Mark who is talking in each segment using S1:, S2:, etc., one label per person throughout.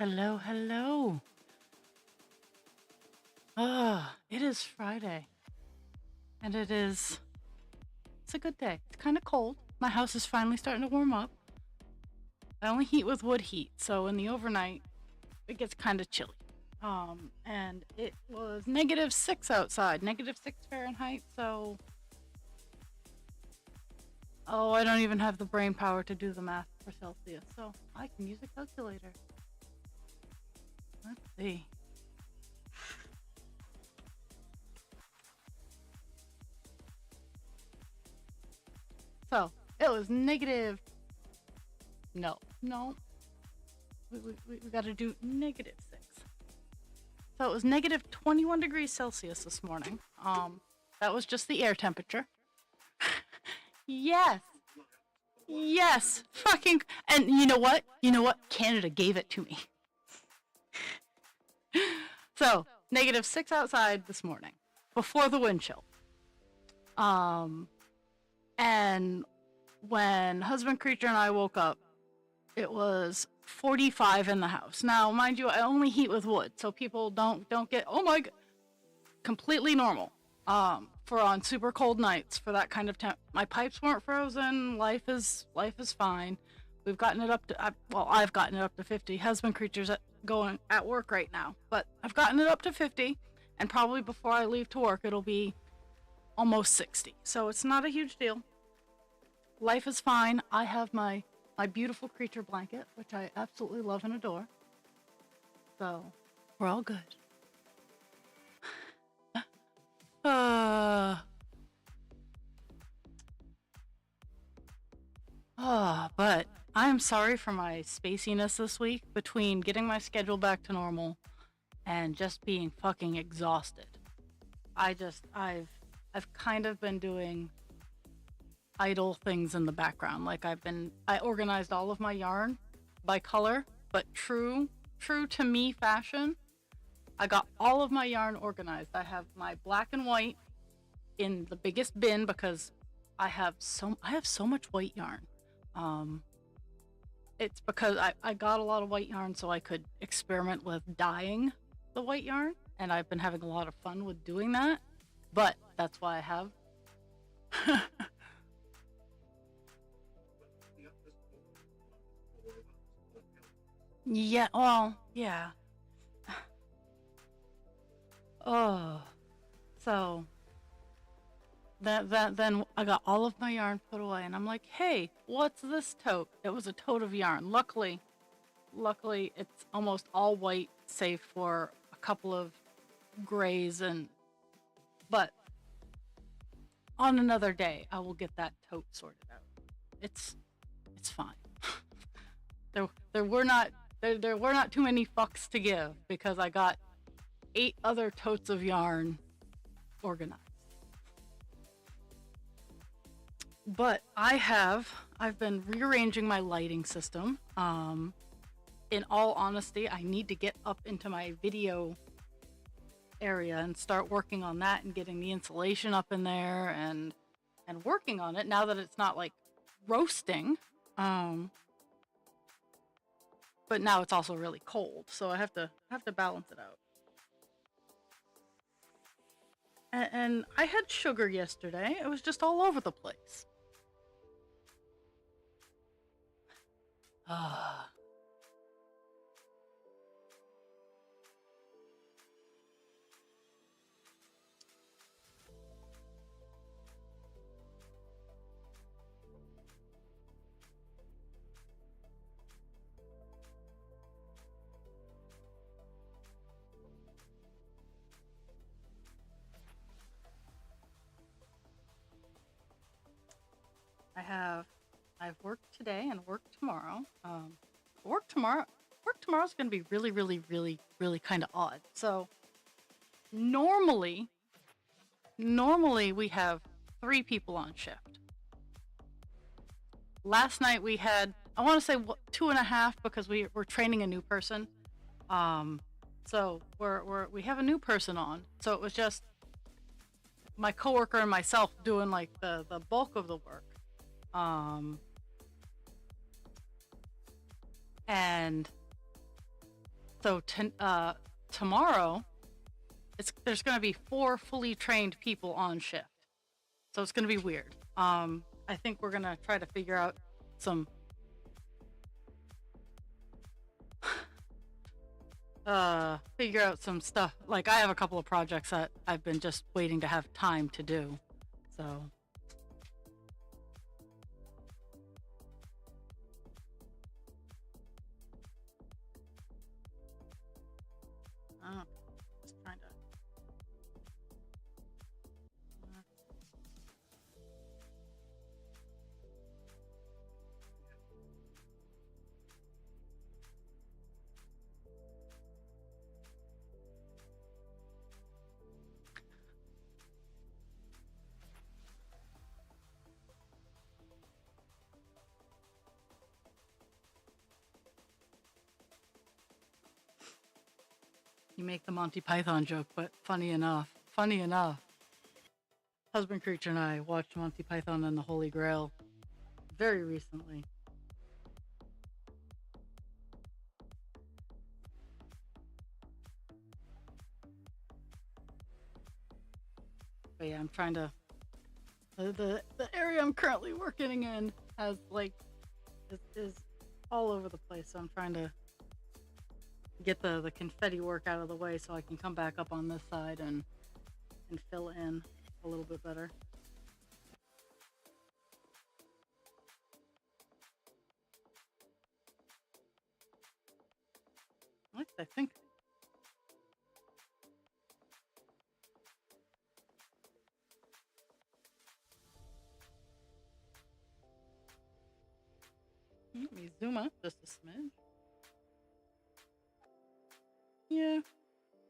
S1: Hello, hello. It is Friday. And it's a good day. It's kind of cold. My house is finally starting to warm up. I only heat with wood heat, so in the overnight, it gets kind of chilly. And it was -6 outside, -6 Fahrenheit, so... Oh, I don't even have the brain power to do the math for Celsius, so I can use a calculator. Let's see. So, it was negative... No. We gotta do -6. So it was -21 degrees Celsius this morning. That was just the air temperature. Yes. Fucking... And you know what? Canada gave it to me. So, -6 outside this morning. Before the wind chill. And when husband creature and I woke up, it was 45 in the house. Now, mind you, I only heat with wood, so people don't get, oh my god, completely normal. For on super cold nights, for that kind of temp. My pipes weren't frozen. Life is fine. We've gotten it up to, I've gotten it up to 50. Husband creature's going at work right now, but I've gotten it up to 50, and probably before I leave to work, it'll be almost 60. So it's not a huge deal. Life is fine. I have my beautiful creature blanket, which I absolutely love and adore. So we're all good. But I'm sorry for my spaciness this week between getting my schedule back to normal and just being fucking exhausted. I've kind of been doing idle things in the background. Like I organized all of my yarn by color, but true to me fashion. I got all of my yarn organized. I have my black and white in the biggest bin because I have so much white yarn. It's because I got a lot of white yarn so I could experiment with dyeing the white yarn, and I've been having a lot of fun with doing that. But that's why I have yeah, well, yeah. Oh, so then I got all of my yarn put away, and I'm like, hey, what's this tote? It was a tote of yarn. Luckily, it's almost all white, save for a couple of grays but on another day, I will get that tote sorted out. It's fine. There were not too many fucks to give because I got 8 other totes of yarn organized. But I've been rearranging my lighting system. In all honesty, I need to get up into my video area and start working on that and getting the insulation up in there and working on it now that it's not like roasting. But now it's also really cold, so I have to balance it out. And I had sugar yesterday. It was just all over the place. I've worked today and worked tomorrow. Work tomorrow's gonna be really, really, really, really kind of odd. So normally we have 3 people on shift. Last night we had, I want to say 2.5 because we're training a new person. So we have a new person on. So it was just my coworker and myself doing like the bulk of the work. And So tomorrow, there's going to be 4 fully trained people on shift. So it's going to be weird. I think we're going to try to some figure out some stuff. Like, I have a couple of projects that I've been just waiting to have time to do. So just trying to you make the Monty Python joke, but funny enough, husband creature and I watched Monty Python and the Holy Grail very recently. But yeah, I'm trying to the area I'm currently working in has like is all over the place, so I'm trying to get the confetti work out of the way so I can come back up on this side and fill in a little bit better. I think let me zoom up just a smidge. Yeah,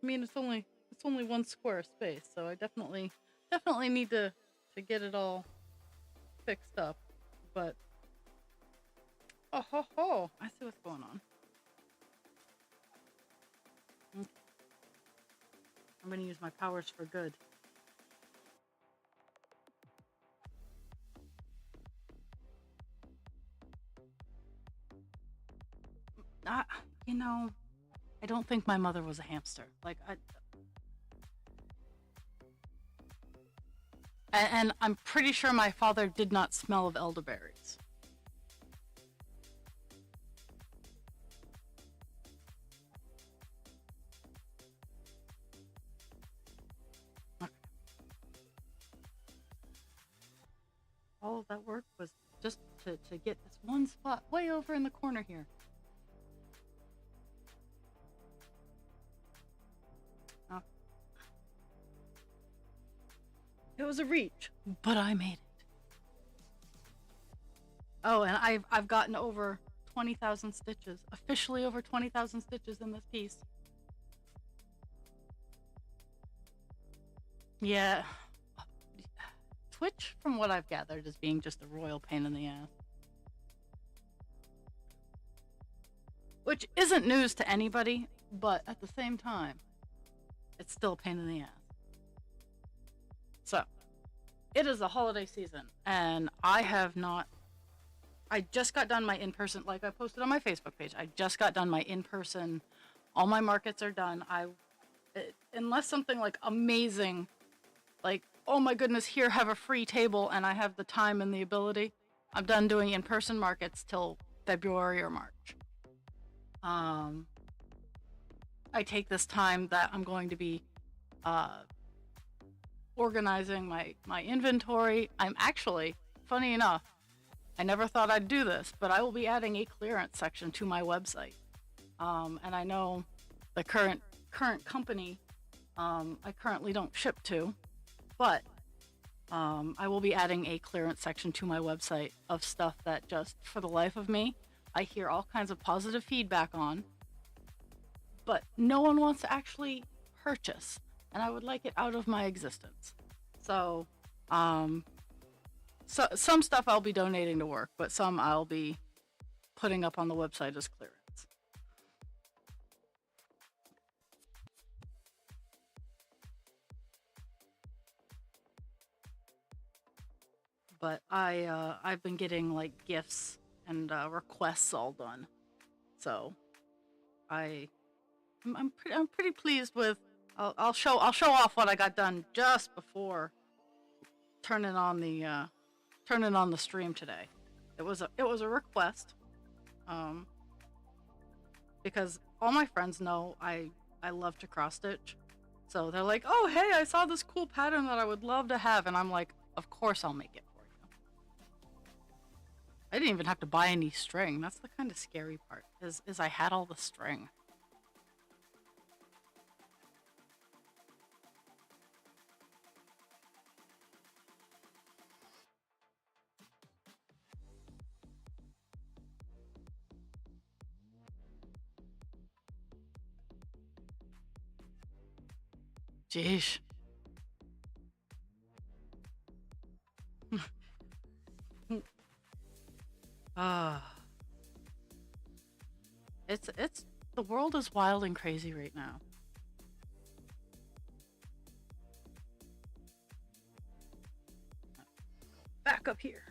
S1: I mean it's only 1 square space, so I definitely need to get it all fixed up. But oh ho ho, I see what's going on. Okay. I'm gonna use my powers for good. You know, I don't think my mother was a hamster. Like and I'm pretty sure my father did not smell of elderberries. Okay. All of that work was just to get this one spot way over in the corner here. Oh. It was a reach, but I made it. Oh, and I've gotten over 20,000 stitches. Officially over 20,000 stitches in this piece. Yeah. Twitch, from what I've gathered, is being just a royal pain in the ass. Which isn't news to anybody, but at the same time, it's still a pain in the ass. So, it is the holiday season, and I just got done my in-person, like I posted on my Facebook page, I just got done my in-person, all my markets are done. Unless something like amazing, like, oh my goodness, here, have a free table, and I have the time and the ability, I'm done doing in-person markets till February or March. I take this time that I'm going to be organizing my inventory. I'm actually, funny enough, I never thought I'd do this, but I will be adding a clearance section to my website. And I know the current company I currently don't ship to, but I will be adding a clearance section to my website of stuff that just, for the life of me, I hear all kinds of positive feedback on, but no one wants to actually purchase, and I would like it out of my existence. So, some stuff I'll be donating to work, but some I'll be putting up on the website as clearance. But I've been getting like gifts and requests all done, so I I'm pretty pleased with. I'll show off what I got done just before turning on the turning on the stream today. It was a request, um, because all my friends know I love to cross stitch, so they're like, "Oh, hey, I saw this cool pattern that I would love to have," and I'm like, "Of course I'll make it for you." I didn't even have to buy any string. That's the kind of scary part. Is I had all the string. Jeez. Ah. It's the world is wild and crazy right now. Back up here.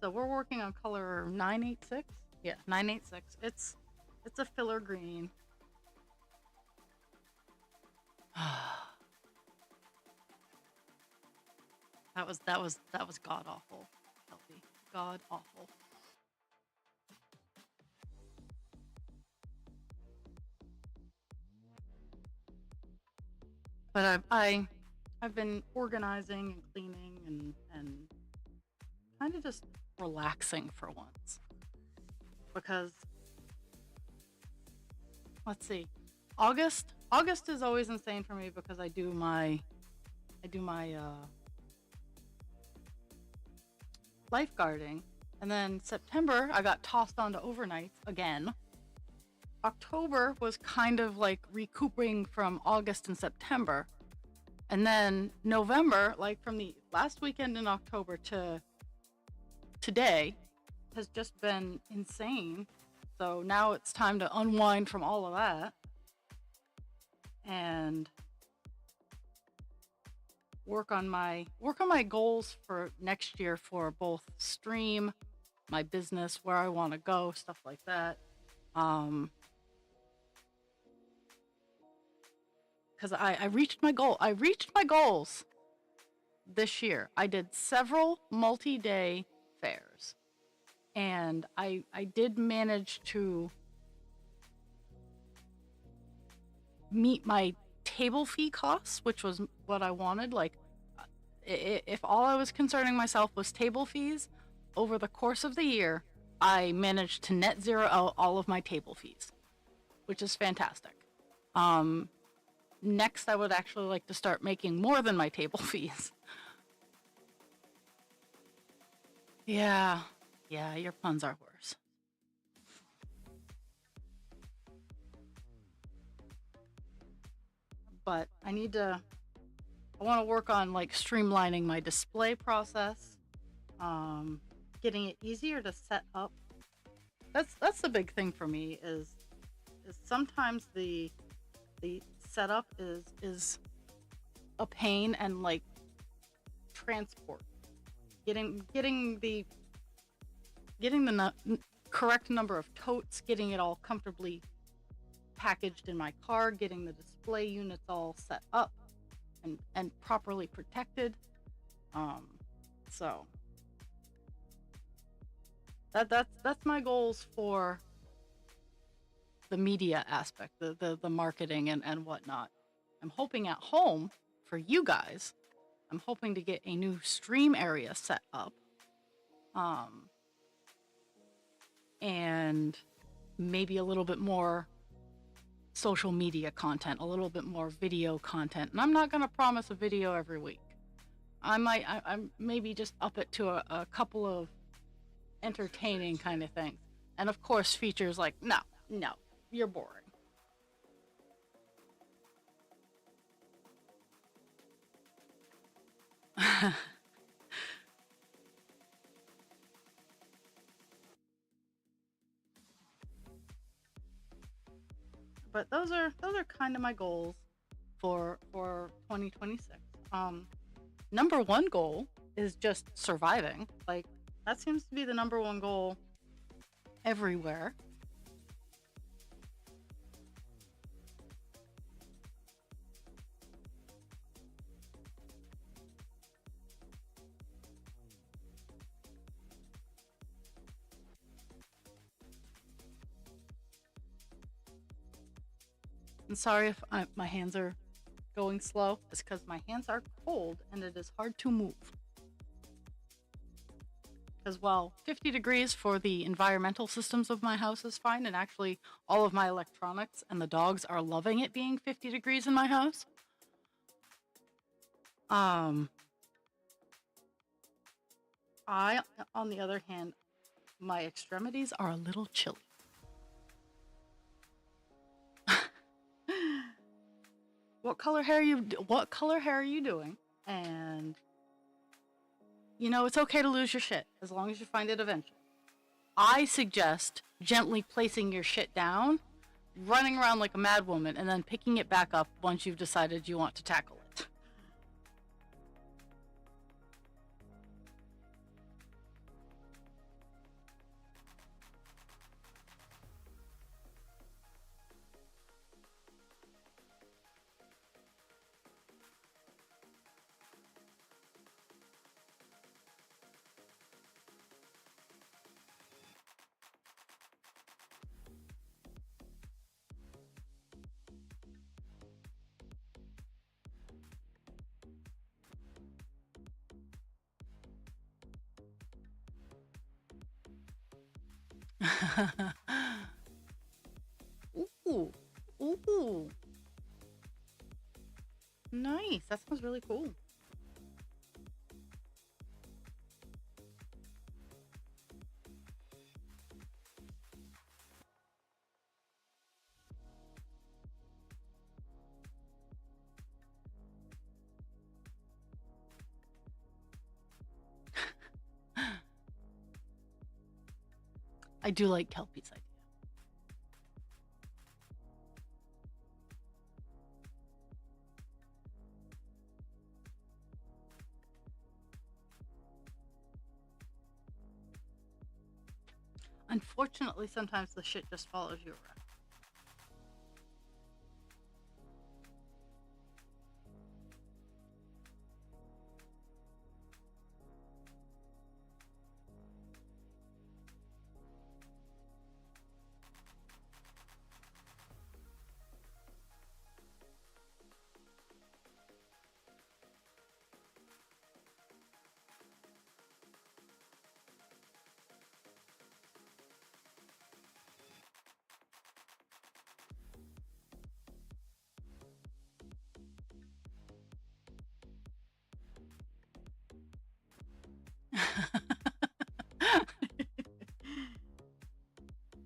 S1: So we're working on color 986. Yeah, 986. It's a filler green. That was god awful. Healthy. God awful. But I've been organizing and cleaning and kind of just relaxing for once, because let's see, August is always insane for me because I do my lifeguarding, and then September I got tossed onto overnights again. October was kind of like recouping from August and September, and then November, like from the last weekend in October to today, has just been insane. So now it's time to unwind from all of that and work on my goals for next year for both stream, my business, where I want to go, stuff like that. Because I reached my goal. I reached my goals this year. I did several multi-day fairs, and I did manage to meet my table fee costs, which was what I wanted. Like, if all I was concerning myself was table fees, over the course of the year, I managed to net zero out all of my table fees, which is fantastic. Next, I would actually like to start making more than my table fees. Yeah, your puns are worse. But I want to work on like streamlining my display process, getting it easier to set up. That's the big thing for me is sometimes the setup is a pain, and like transport, getting the correct number of totes, getting it all comfortably packaged in my car, getting the display units all set up and properly protected. So that's my goals for the media aspect, the marketing and whatnot. I'm hoping at home for you guys, I'm hoping to get a new stream area set up, and maybe a little bit more social media content, a little bit more video content. And I'm not going to promise a video every week. I maybe just up it to a couple of entertaining kind of things. And of course, features like, no, you're boring. But those are kind of my goals for 2026. Number one goal is just surviving. Like that seems to be the number one goal everywhere. And sorry if my hands are going slow. It's because my hands are cold and it is hard to move. Because while 50 degrees for the environmental systems of my house is fine, and actually all of my electronics and the dogs are loving it being 50 degrees in my house, I, on the other hand, my extremities are a little chilly. What color hair are you doing? And you know, it's okay to lose your shit as long as you find it eventually. I suggest gently placing your shit down, running around like a mad woman, and then picking it back up once you've decided you want to tackle it. Ooh, ooh, nice. That sounds really cool. I do like Kelpie's idea. Unfortunately, sometimes the shit just follows you around.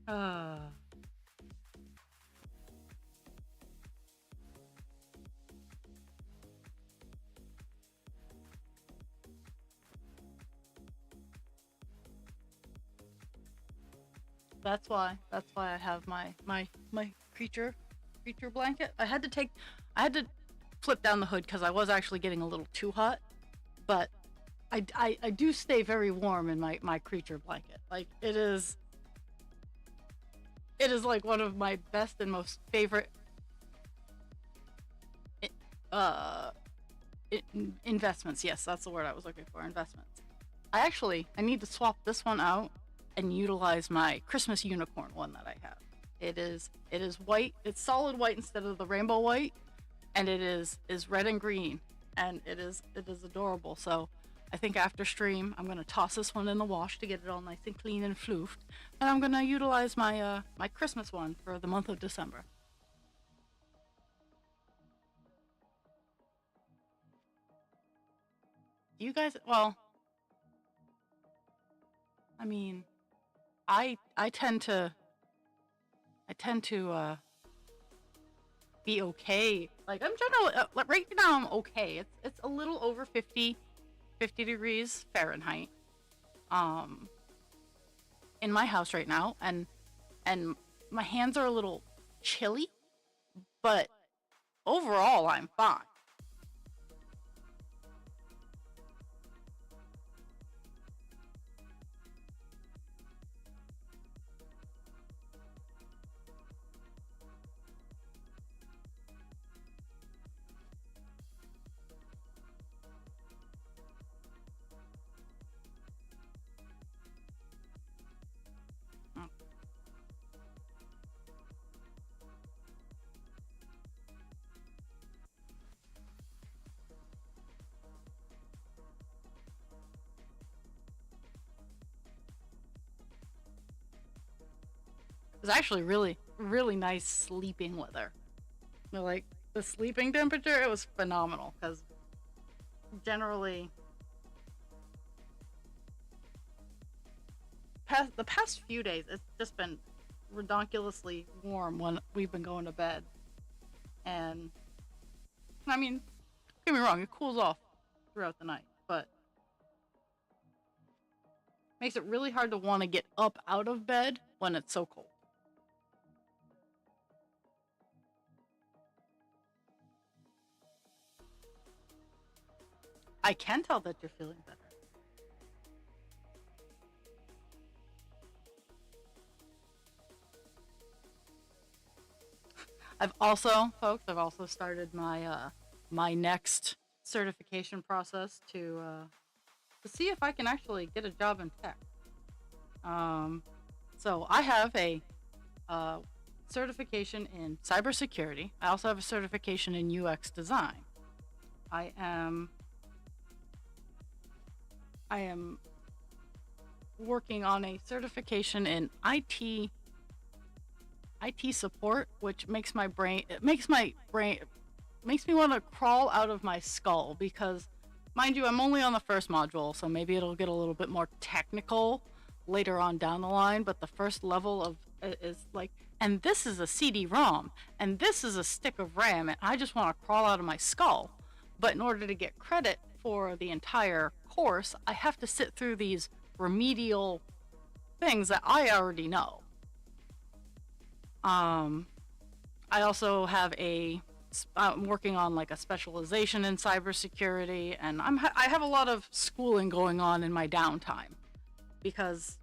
S1: uh, that's why I have my creature blanket. I had to flip down the hood because I was actually getting a little too hot, but I do stay very warm in my creature blanket. Like it is like one of my best and most favorite uh investments. Yes, that's the word I was looking for. Investments. I need to swap this one out and utilize my Christmas unicorn one that I have. It is white. It's solid white instead of the rainbow white, and it is red and green, and it is adorable. So I think after stream I'm gonna toss this one in the wash to get it all nice and clean and floofed, and I'm gonna utilize my Christmas one for the month of December. You guys, well, I mean, I tend to be okay. Like I'm generally like, right now I'm okay. It's a little over 50 degrees Fahrenheit um in my house right now, and my hands are a little chilly, but overall, I'm fine. Mm. It's actually really, really nice sleeping weather. Like the sleeping temperature, it was phenomenal because generally, the past few days, it's just been redonkulously warm when we've been going to bed. And I mean, don't get me wrong, it cools off throughout the night, but makes it really hard to want to get up out of bed when it's so cold. I can tell that you're feeling better. I've also started my next certification process to see if I can actually get a job in tech. Um, so I have a uh, certification in cybersecurity. I also have a certification in UX design. I am I am working on a certification in IT support, which makes my brain it makes me want to crawl out of my skull because, mind you, I'm only on the first module, so maybe it'll get a little bit more technical later on down the line. But the first level of is like, and this is a CD-ROM, and this is a stick of RAM, and I just want to crawl out of my skull. But in order to get credit for the entire course, I have to sit through these remedial things that I already know. Um, I also have I'm working on like a specialization in cybersecurity, and I have a lot of schooling going on in my downtime because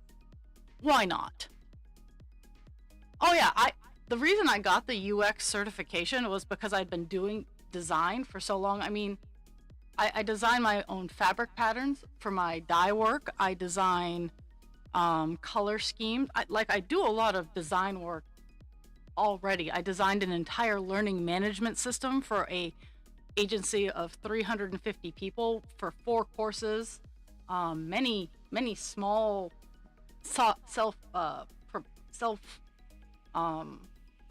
S1: why not? Oh yeah, the reason I got the UX certification was because I'd been doing design for so long. I mean, I design my own fabric patterns for my dye work. I design color schemes. I do a lot of design work already. I designed an entire learning management system for a agency of 350 people for 4 courses. Many small self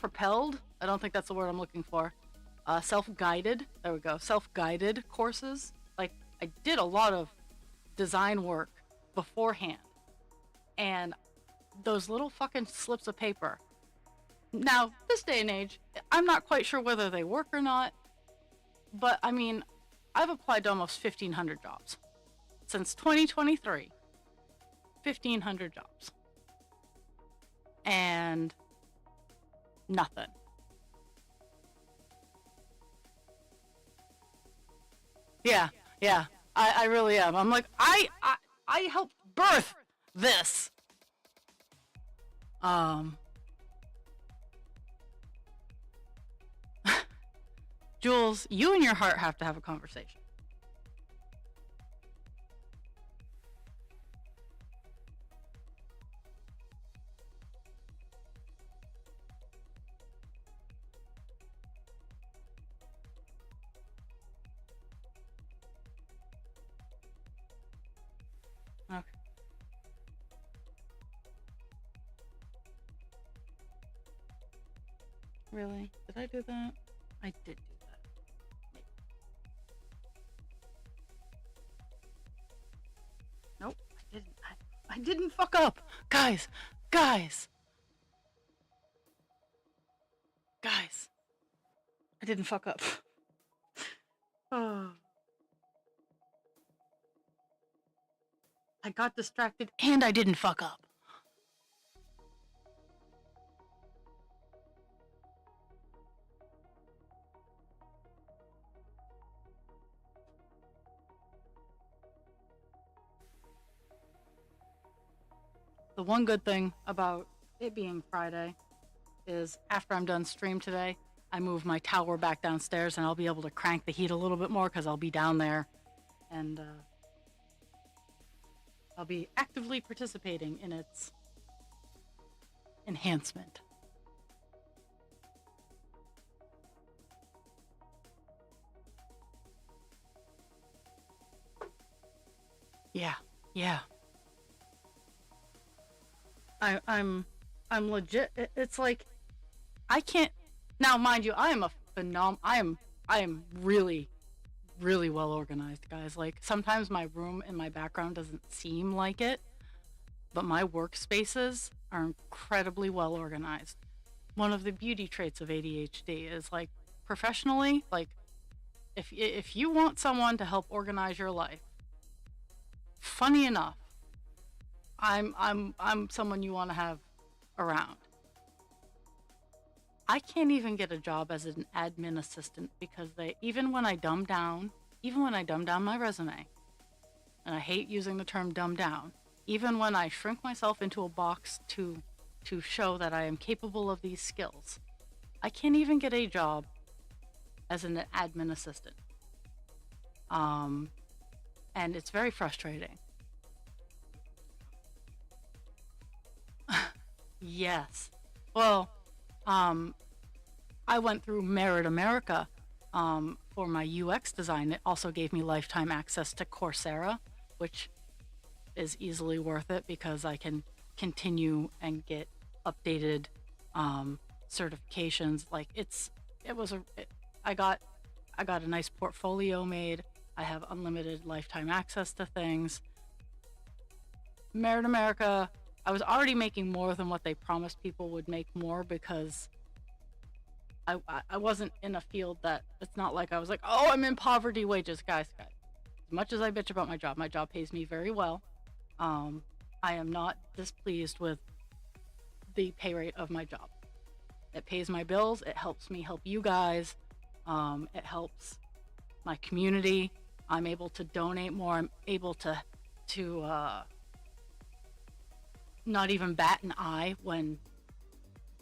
S1: propelled. I don't think that's the word I'm looking for. Self-guided. There we go. Self-guided courses. Like I did a lot of design work beforehand, and those little fucking slips of paper. Now, this day and age, I'm not quite sure whether they work or not, but I mean, I've applied to almost 1,500 jobs since 2023. 1,500 jobs. And nothing. Yeah, yeah. I really am. I'm like, I helped birth this. Um, Jules, you and your heart have to have a conversation. Okay. Really? Did I do that? I did do that. Maybe. Nope, I didn't. I didn't fuck up. Guys, guys. I didn't fuck up. Oh. I got distracted and I didn't fuck up. the one good thing about it being Friday is after I'm done stream today, I move my tower back downstairs and I'll be able to crank the heat a little bit more because I'll be down there and I'll be actively participating in its enhancement. Yeah, yeah. I'm legit. It's like I can't. Now, mind you, I am a I am really, really well organized, guys. Like sometimes my room in my background doesn't seem like it, but my workspaces are incredibly well organized. One of the beauty traits of ADHD is like professionally, like if you want someone to help organize your life, funny enough, I'm someone you want to have around. I can't even get a job as an admin assistant because even when I dumb down my resume, and I hate using the term dumb down, even when I shrink myself into a box to show that I am capable of these skills, I can't even get a job as an admin assistant. And it's very frustrating. Yes. Well, I went through Merit America for my UX design. It also gave me lifetime access to Coursera, which is easily worth it because I can continue and get updated certifications. Like I got a nice portfolio made. I have unlimited lifetime access to things. Merit America, I was already making more than what they promised people would make more because I wasn't in a field that it's not like I was like, oh, I'm in poverty wages, guys. As much as I bitch about my job pays me very well. I am not displeased with the pay rate of my job. It pays my bills. It helps me help you guys. It helps my community. I'm able to donate more. I'm able to not even bat an eye when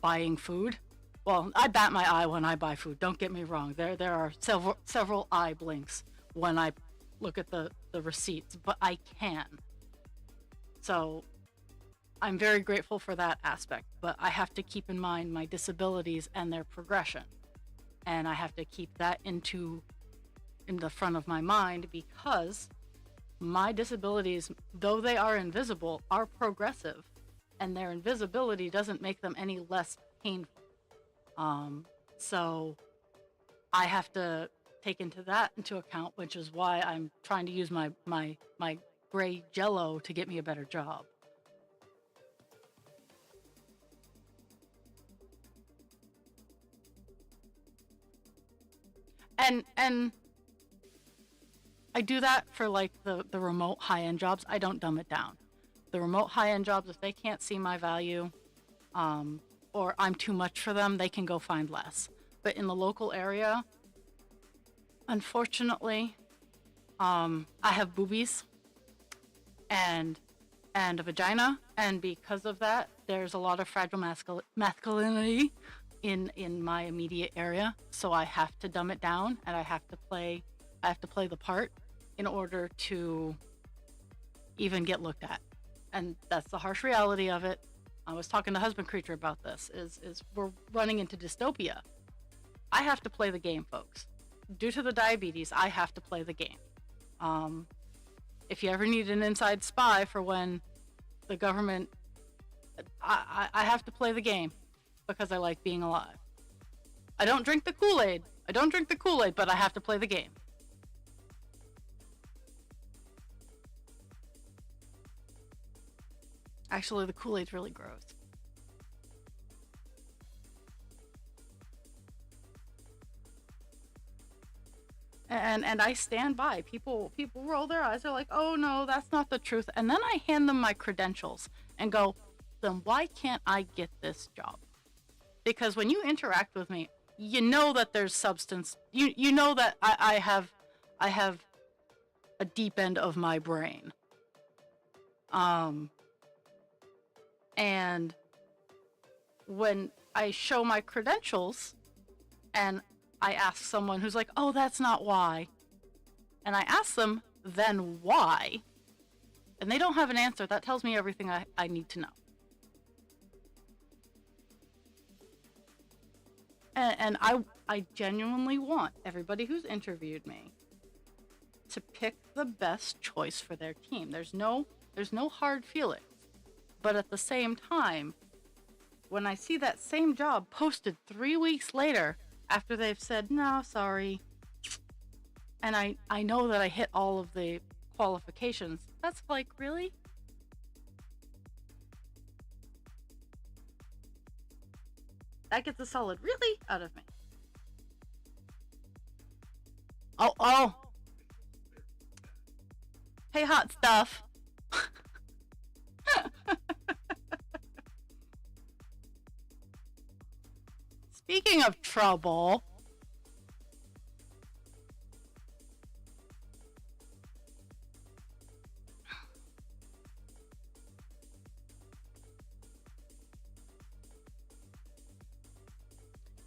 S1: buying food. Well, I bat my eye when I buy food. Don't get me wrong. There are several eye blinks when I look at the receipts, but I can. So I'm very grateful for that aspect, but I have to keep in mind my disabilities and their progression. And I have to keep that in the front of my mind because my disabilities, though they are invisible, are progressive, and their invisibility doesn't make them any less painful. So I have to take that into account, which is why I'm trying to use my gray jello to get me a better job. And I do that for like the remote high-end jobs. I don't dumb it down. The remote high-end jobs, if they can't see my value, or I'm too much for them, they can go find less. But in the local area, unfortunately, I have boobies and a vagina, and because of that, there's a lot of fragile masculinity in my immediate area. So I have to dumb it down, and I have to play the part in order to even get looked at. And that's the harsh reality of it. I was talking to Husband Creature about this, is we're running into dystopia. I have to play the game, folks. Due to the diabetes, I have to play the game. If you ever need an inside spy for when the government, I have to play the game because I like being alive. I don't drink the Kool-Aid, but I have to play the game. Actually, the Kool-Aid's really gross. And I stand by. People roll their eyes. They're like, oh no, that's not the truth. And then I hand them my credentials and go, then why can't I get this job? Because when you interact with me, you know that there's substance. You know that I have a deep end of my brain. And when I show my credentials and I ask someone who's like, oh, that's not why. And I ask them, then why? And they don't have an answer. That tells me everything I need to know. And I genuinely want everybody who's interviewed me to pick the best choice for their team. There's no hard feelings. But at the same time, when I see that same job posted 3 weeks later after they've said, no, sorry, and I know that I hit all of the qualifications, that's like, really? That gets a solid really out of me. Oh. Hey, hot stuff. Speaking of trouble,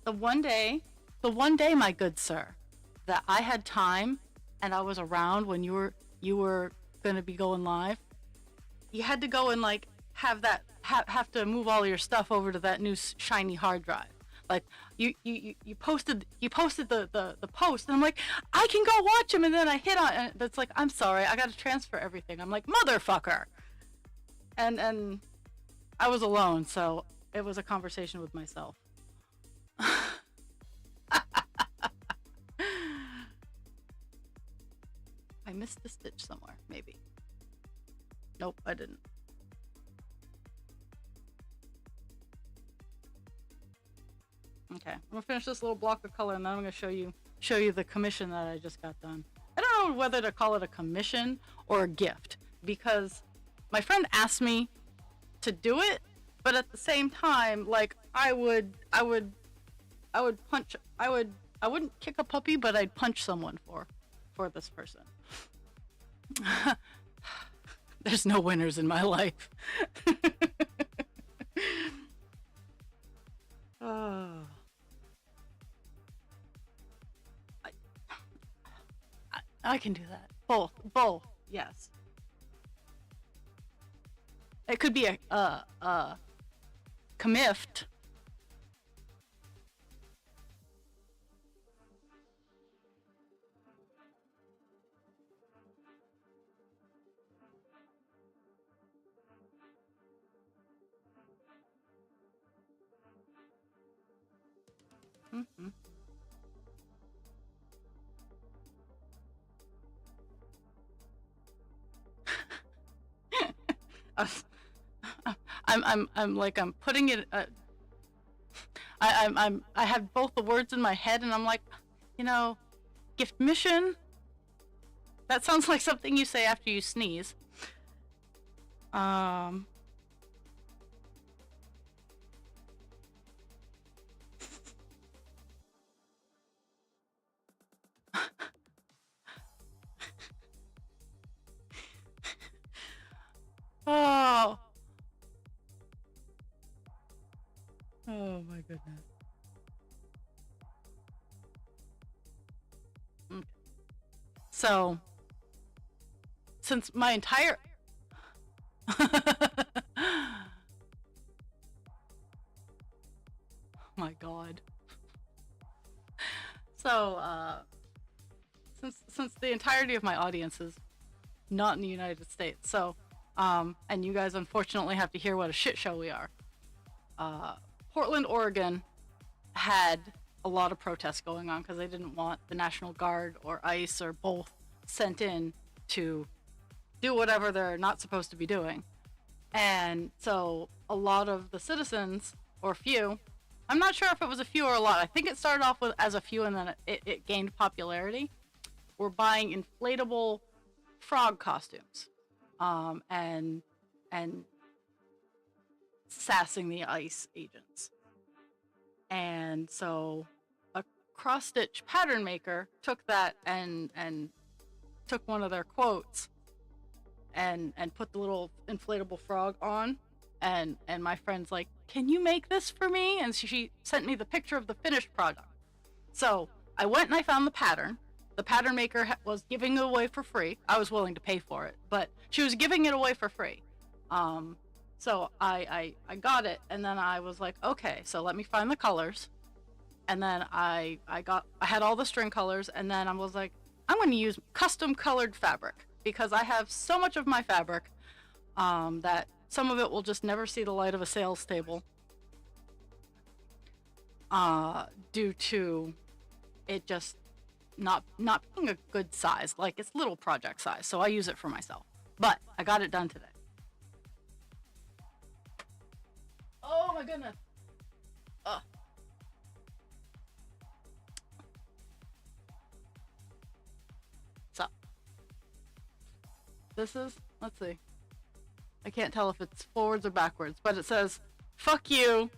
S1: the one day, my good sir, that I had time and I was around when you were going to be going live, you had to go and like have to move all your stuff over to that new shiny hard drive. Like you posted the post, and I'm like, I can go watch him, and then I hit on, and that's like, I'm sorry, I got to transfer everything. I'm like, motherfucker, and I was alone, so it was a conversation with myself. I missed a stitch somewhere, maybe. Nope, I didn't. Okay, I'm gonna finish this little block of color, and then I'm gonna show you the commission that I just got done. I don't know whether to call it a commission or a gift, because my friend asked me to do it, but at the same time, like I wouldn't kick a puppy, but I'd punch someone for this person. There's no winners in my life. Oh. I can do that. Both, yes. It could be a commift. Mm-hmm. I'm putting it. I have both the words in my head, and I'm like, gift mission. That sounds like something you say after you sneeze. Oh. Oh my goodness. Okay. So, since my entire my God. So, since the entirety of my audience is not in the United States, so and you guys unfortunately have to hear what a shit show we are. Portland, Oregon had a lot of protests going on because they didn't want the National Guard or ICE or both sent in to do whatever they're not supposed to be doing. And so a lot of the citizens, or few, I'm not sure if it was a few or a lot, I think it started off as a few and then it gained popularity, were buying inflatable frog costumes and sassing the ICE agents. And so a cross-stitch pattern maker took that and took one of their quotes and put the little inflatable frog on And my friend's like, can you make this for me? And she sent me the picture of the finished product. So I went and I found the pattern. The pattern maker was giving it away for free. I was willing to pay for it, but she was giving it away for free. So I got it, and then I was like, okay, so let me find the colors. And then I had all the string colors, and then I was like, I'm going to use custom colored fabric because I have so much of my fabric that some of it will just never see the light of a sales table due to it just not being a good size. Like, it's little project size, so I use it for myself. But I got it done today. Oh my goodness. So this is, let's see, I can't tell if it's forwards or backwards, but it says, fuck you.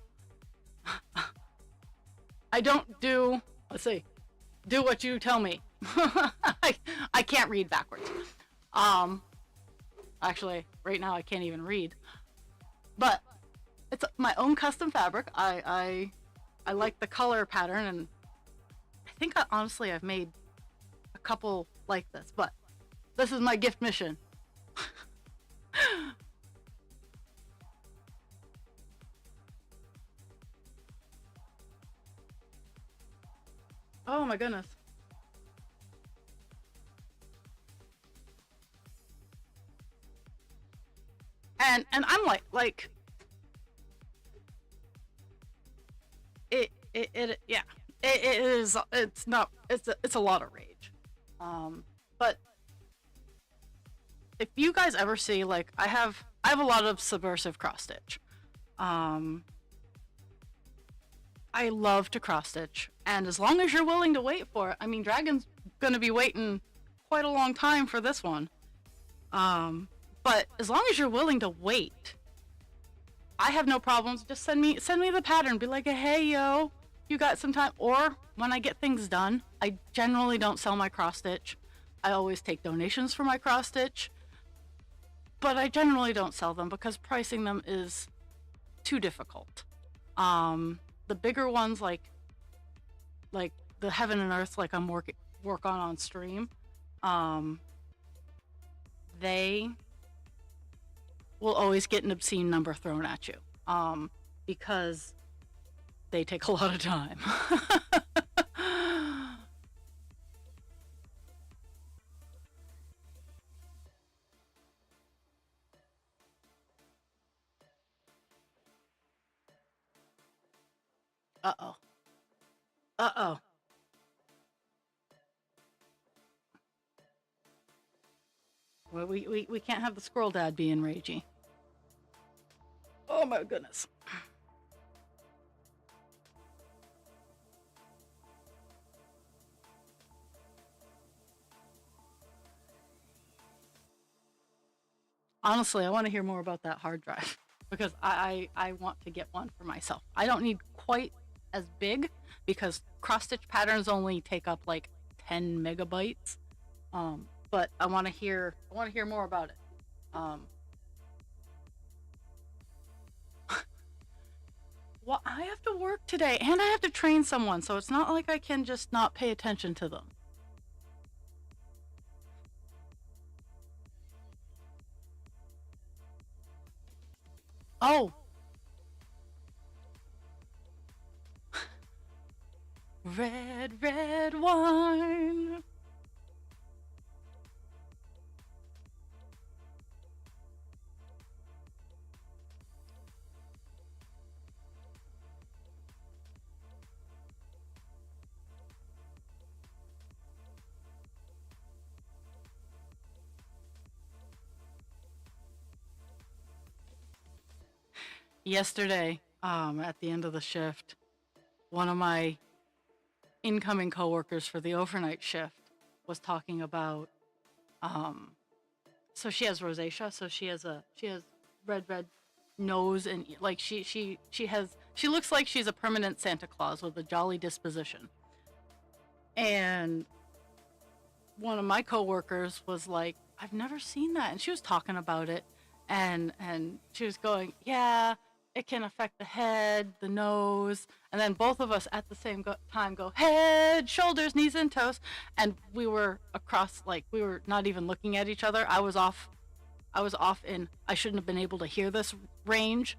S1: I don't do, let's see, do what you tell me. I can't read backwards. Actually, right now I can't even read. But it's my own custom fabric. I like the color pattern, and I think honestly I've made a couple like this, but this is my gift mission. Oh my goodness. And I'm like it yeah, it is, it's not, it's a lot of rage. But if you guys ever see, like, I have a lot of subversive cross stitch. I love to cross stitch, and as long as you're willing to wait for it, I mean, Dragon's gonna be waiting quite a long time for this one. But as long as you're willing to wait, I have no problems. Just send me the pattern. Be like, hey, yo, you got some time? Or when I get things done, I generally don't sell my cross stitch. I always take donations for my cross stitch, but I generally don't sell them because pricing them is too difficult. The bigger ones, like the Heaven and Earth, like I'm work on stream, they will always get an obscene number thrown at you, because they take a lot of time. Uh-oh. Uh-oh. Well, we can't have the squirrel dad being ragey. Oh my goodness. Honestly, I want to hear more about that hard drive because I want to get one for myself. I don't need quite as big because cross stitch patterns only take up like 10 megabytes. But I want to hear more about it. Well, I have to work today and I have to train someone, so it's not like I can just not pay attention to them. Oh. Red, red wine. Yesterday, at the end of the shift, one of my incoming coworkers for the overnight shift was talking about, so she has rosacea, so she has red nose, and like she looks like she's a permanent Santa Claus with a jolly disposition. And one of my coworkers was like, I've never seen that, and she was talking about it, And she was going, yeah, it can affect the head, the nose, and then both of us at the same time go head, shoulders, knees, and toes, and we were across, like we were not even looking at each other. I was off in I shouldn't have been able to hear this range,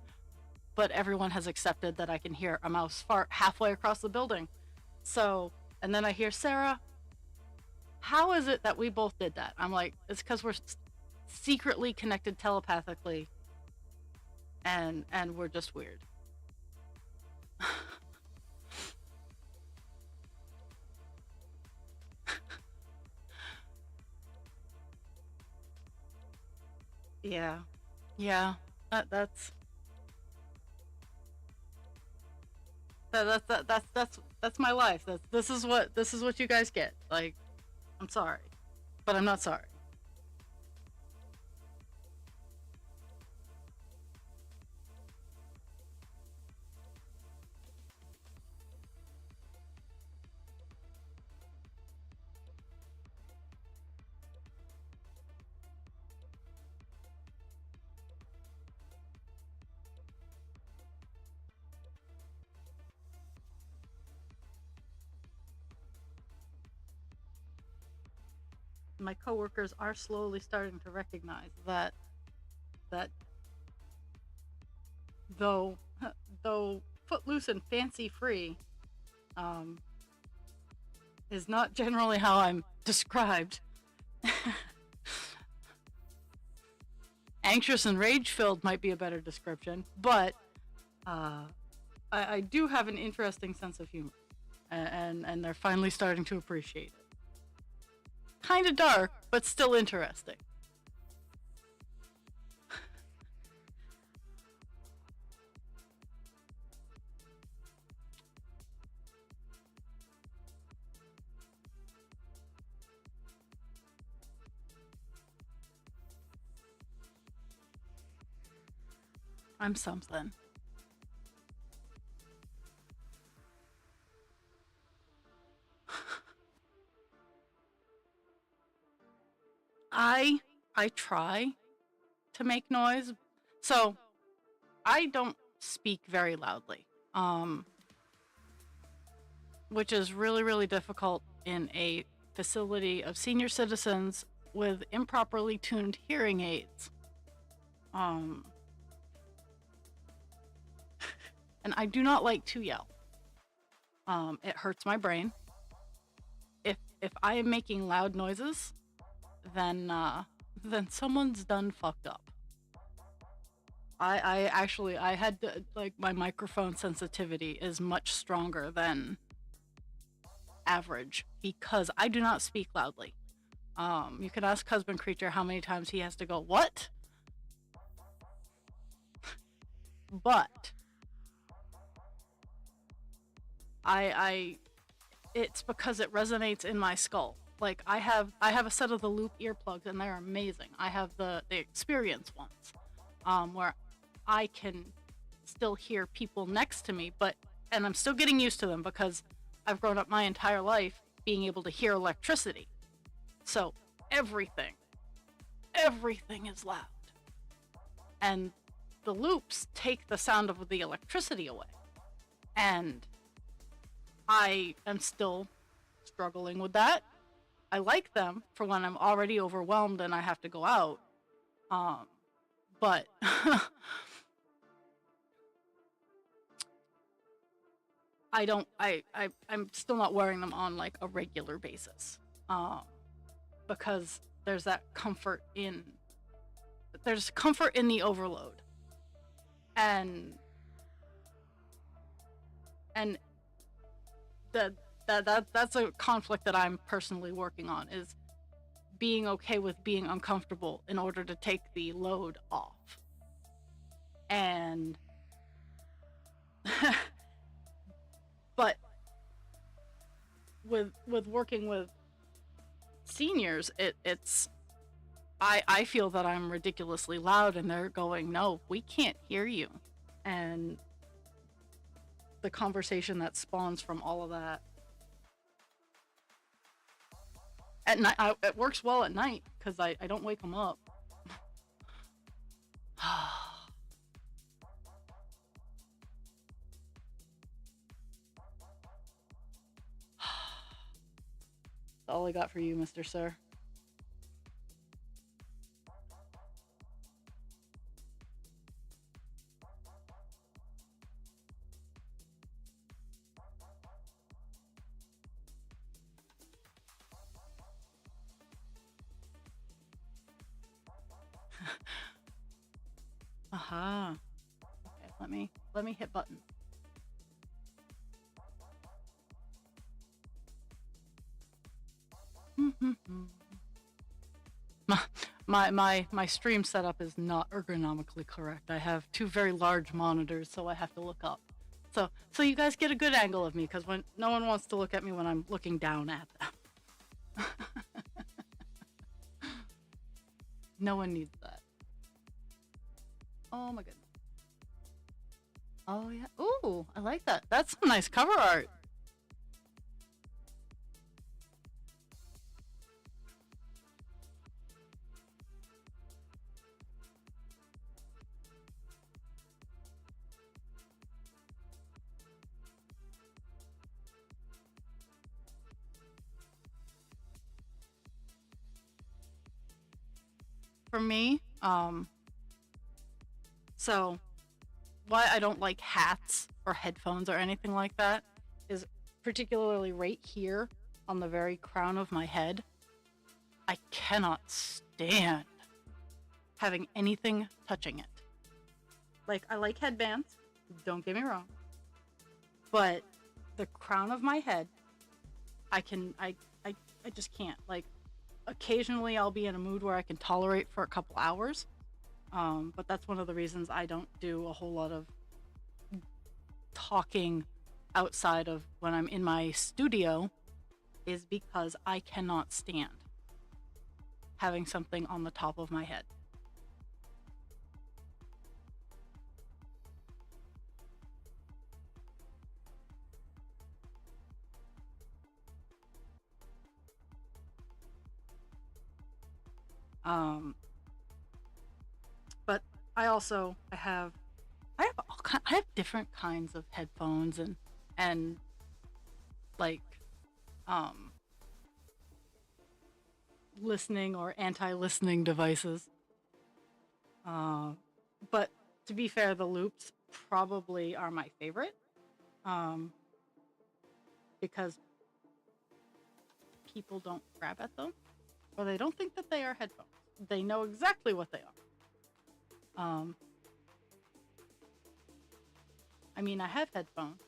S1: but everyone has accepted that I can hear a mouse fart halfway across the building. So, and then I hear Sarah, how is it that we both did that? I'm like, it's because we're secretly connected telepathically, and we're just weird. Yeah, yeah. That's that's my life. This is what you guys get. Like, I'm sorry, but I'm not sorry. My coworkers are slowly starting to recognize that though though footloose and fancy free, um, is not generally how I'm described. Anxious and rage filled might be a better description, but uh, I do have an interesting sense of humor, and they're finally starting to appreciate it. Kind of dark, but still interesting. I'm something. I I try to make noise. So I don't speak very loudly, which is really difficult in a facility of senior citizens with improperly tuned hearing aids. Um, and I do not like to yell. It hurts my brain. If I am making loud noises, then someone's done fucked up. I actually I had to, like, my microphone sensitivity is much stronger than average because I do not speak loudly. You can ask Husband Creature how many times he has to go, what? But I it's because it resonates in my skull. Like I have a set of the loop earplugs and they're amazing. I have the experience ones, where I can still hear people next to me, but and I'm still getting used to them because I've grown up my entire life being able to hear electricity. So everything, everything is loud. And the loops take the sound of the electricity away. And I am still struggling with that. I like them for when I'm already overwhelmed and I have to go out. But I don't I'm still not wearing them on like a regular basis. Because there's comfort in the overload. And and that's a conflict that I'm personally working on, is being okay with being uncomfortable in order to take the load off. And but with working with seniors, it's I feel that I'm ridiculously loud and they're going, no, we can't hear you. And the conversation that spawns from all of that at night, it works well at night because I don't wake them up. That's all I got for you, Mr. Sir. Aha. Okay, let me hit button. My stream setup is not ergonomically correct. I have two very large monitors, so I have to look up. So you guys get a good angle of me, because when no one wants to look at me when I'm looking down at them. No one needs that. Oh my goodness. Oh yeah. Ooh, I like that. That's some nice cover art. For me, so why I don't like hats or headphones or anything like that is particularly right here on the very crown of my head. I cannot stand having anything touching it. Like, I like headbands, don't get me wrong, but the crown of my head, I just can't. Like, occasionally I'll be in a mood where I can tolerate for a couple hours, but that's one of the reasons I don't do a whole lot of talking outside of when I'm in my studio, is because I cannot stand having something on the top of my head. But I have different kinds of headphones and like listening or anti-listening devices. But to be fair, the loops probably are my favorite, because people don't grab at them, or they don't think that they are headphones. They know exactly what they are. I mean, I have headphones,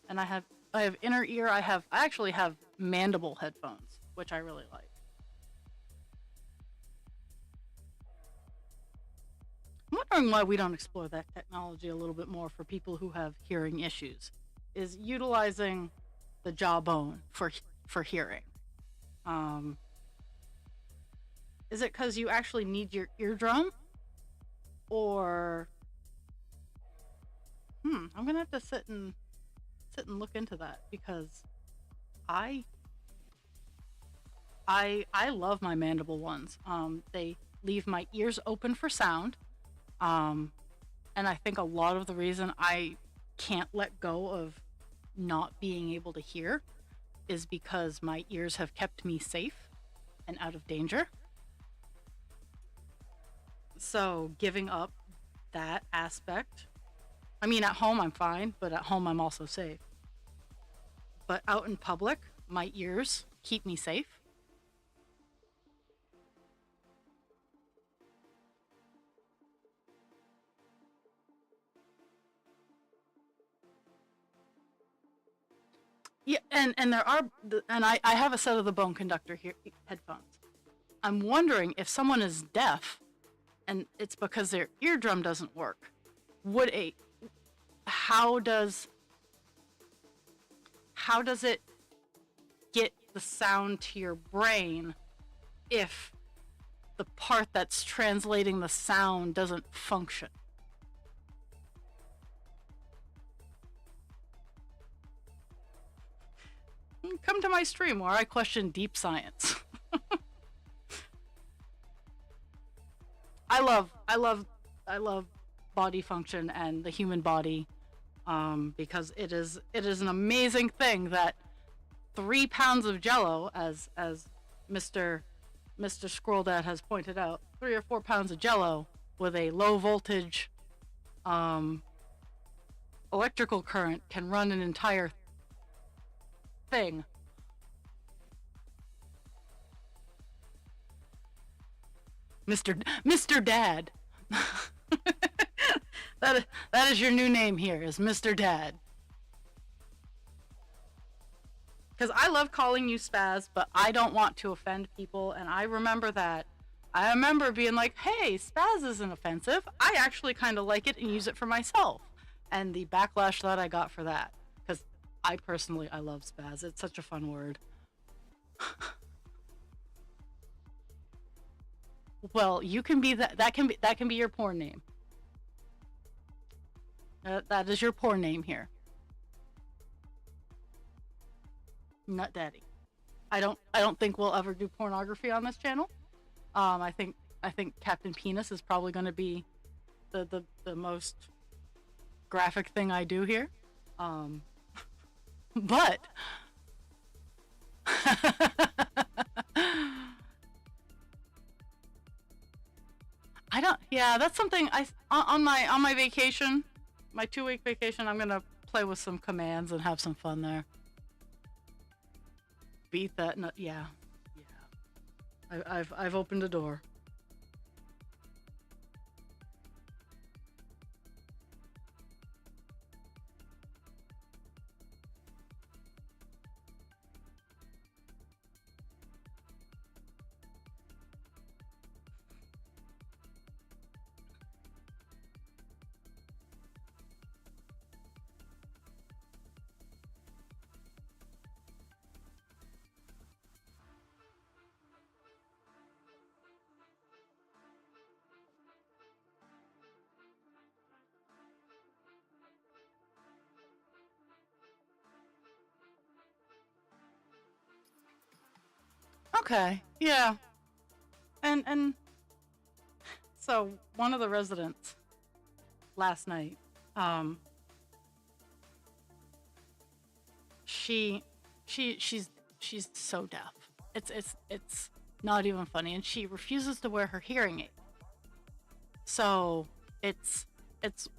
S1: and I have inner ear. I actually have mandible headphones, which I really like. I'm wondering why we don't explore that technology a little bit more for people who have hearing issues, is utilizing the jawbone for hearing. Is it because you actually need your eardrum? Or I'm gonna have to sit and look into that, because I love my mandible ones. They leave my ears open for sound. And I think a lot of the reason I can't let go of not being able to hear is because my ears have kept me safe and out of danger. So giving up that aspect, I mean, at home I'm fine, but at home I'm also safe. But out in public, my ears keep me safe. Yeah, and there are, and I have a set of the bone conductor headphones. I'm wondering if someone is deaf and it's because their eardrum doesn't work. How does it get the sound to your brain if the part that's translating the sound doesn't function? Come to my stream where I question deep science. I love I love body function and the human body, because it is an amazing thing that 3 pounds of Jello, as Mr. Squirrel Dad has pointed out, 3 or 4 pounds of Jello with a low voltage um, electrical current can run an entire thing. Mr. Dad. That is your new name here, is Mr. Dad. Because I love calling you Spaz, but I don't want to offend people, and I remember that. I remember being like, hey, Spaz isn't offensive. I actually kind of like it and use it for myself. And the backlash that I got for that. Because I love Spaz. It's such a fun word. Well, you can be that. That can be your porn name. That is your porn name here. Nut Daddy. I don't think we'll ever do pornography on this channel. I think Captain Penis is probably going to be the most graphic thing I do here. But I don't. Yeah, that's something on my vacation, my 2-week vacation. I'm gonna play with some commands and have some fun there. Beat that nut. Yeah, yeah. I've opened a door. Okay. Yeah. And so one of the residents last night, she she's so deaf. It's not even funny, and she refuses to wear her hearing aid. So it's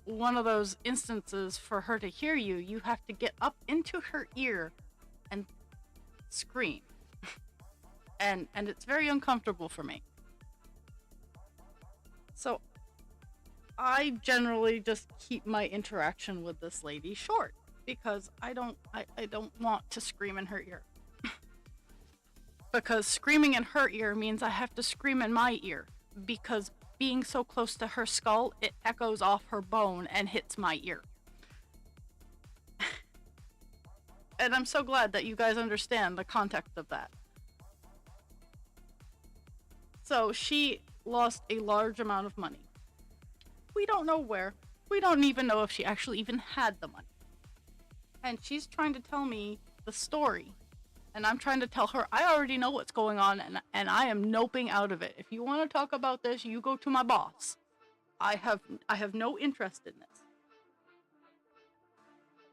S1: one of those instances for her to hear you. You have to get up into her ear and scream, and it's very uncomfortable for me. So I generally just keep my interaction with this lady short because I don't want to scream in her ear. Because screaming in her ear means I have to scream in my ear, because being so close to her skull, it echoes off her bone and hits my ear. And I'm so glad that you guys understand the context of that. So she lost a large amount of money. We don't know where. We don't even know if she actually even had the money. And she's trying to tell me the story. And I'm trying to tell her I already know what's going on, and I am noping out of it. If you want to talk about this, you go to my boss. I have no interest in this.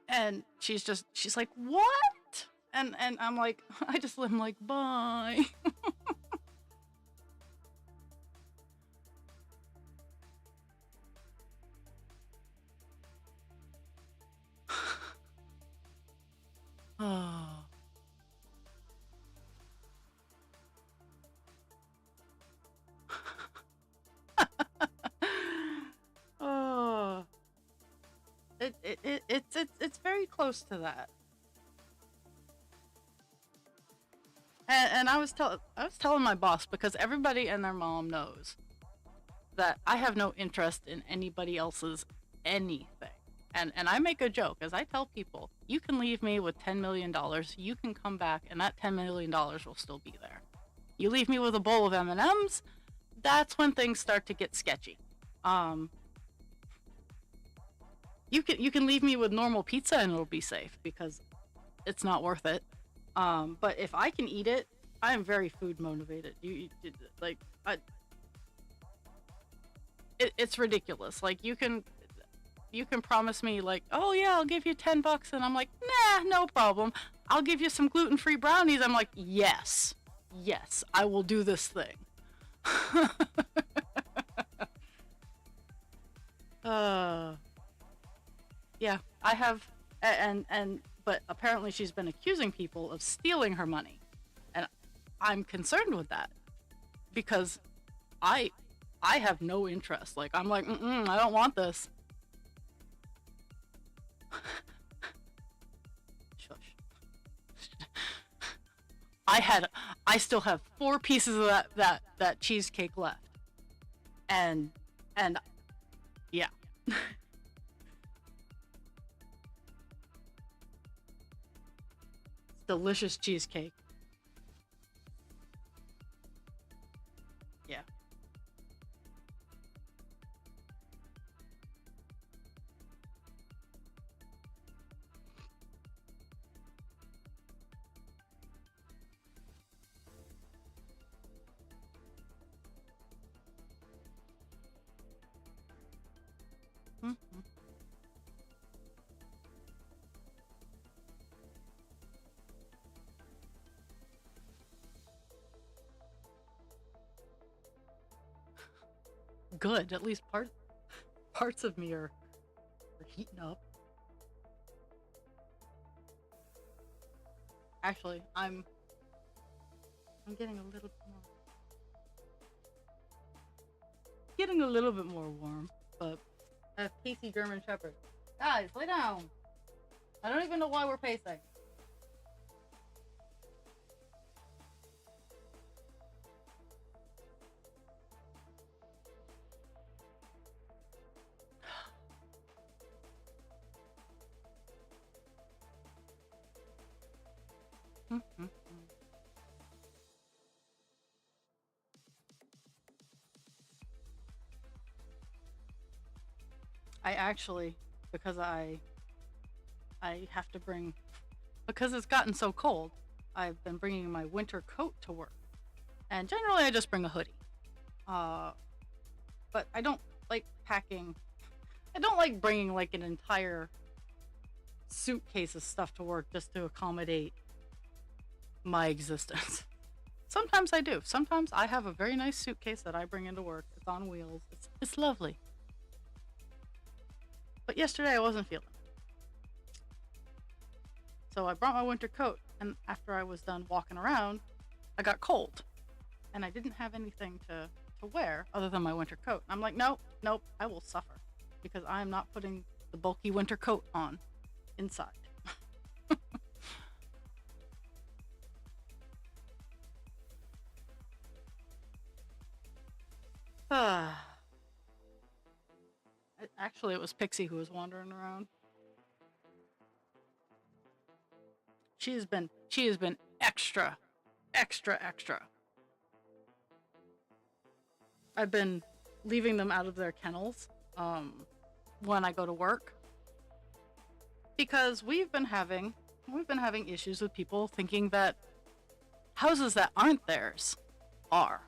S1: And she's like, what? And I'm like, I'm like, bye. Oh. Oh. It's very close to that. And I was telling my boss, because everybody and their mom knows that I have no interest in anybody else's anything. And I make a joke as I tell people, you can leave me with $10 million, you can come back and that $10 million will still be there. You leave me with a bowl of M&Ms, that's when things start to get sketchy. You can leave me with normal pizza and it'll be safe because it's not worth it. But if I can eat it, I am very food motivated. it's ridiculous. Like you can promise me like, oh yeah, I'll give you $10, and I'm like, nah, no problem. I'll give you some gluten-free brownies. I'm like, yes, yes, I will do this thing. uh, yeah, I have, but apparently she's been accusing people of stealing her money, and I'm concerned with that because I, I have no interest. Like I'm like, I don't want this. Shush. I still have 4 pieces of that cheesecake left, and yeah, delicious cheesecake. Yeah. Mhm. Good. At least parts of me are heating up. Actually, I'm getting a little bit more warm, but I have pacey German Shepherd. Guys, lay down. I don't even know why we're pacing. I actually, because I have to bring, because it's gotten so cold, I've been bringing my winter coat to work, and generally I just bring a hoodie. Uh, but I don't like packing. I don't like bringing like an entire suitcase of stuff to work just to accommodate my existence. Sometimes I do. Sometimes I have a very nice suitcase that I bring into work. It's on wheels. It's lovely. But yesterday I wasn't feeling it. So I brought my winter coat, and after I was done walking around, I got cold. And I didn't have anything to wear other than my winter coat. I'm like, nope, nope, I will suffer because I'm not putting the bulky winter coat on inside. Actually, it was Pixie who was wandering around. She has been extra, extra, extra. I've been leaving them out of their kennels when I go to work because we've been having issues with people thinking that houses that aren't theirs are.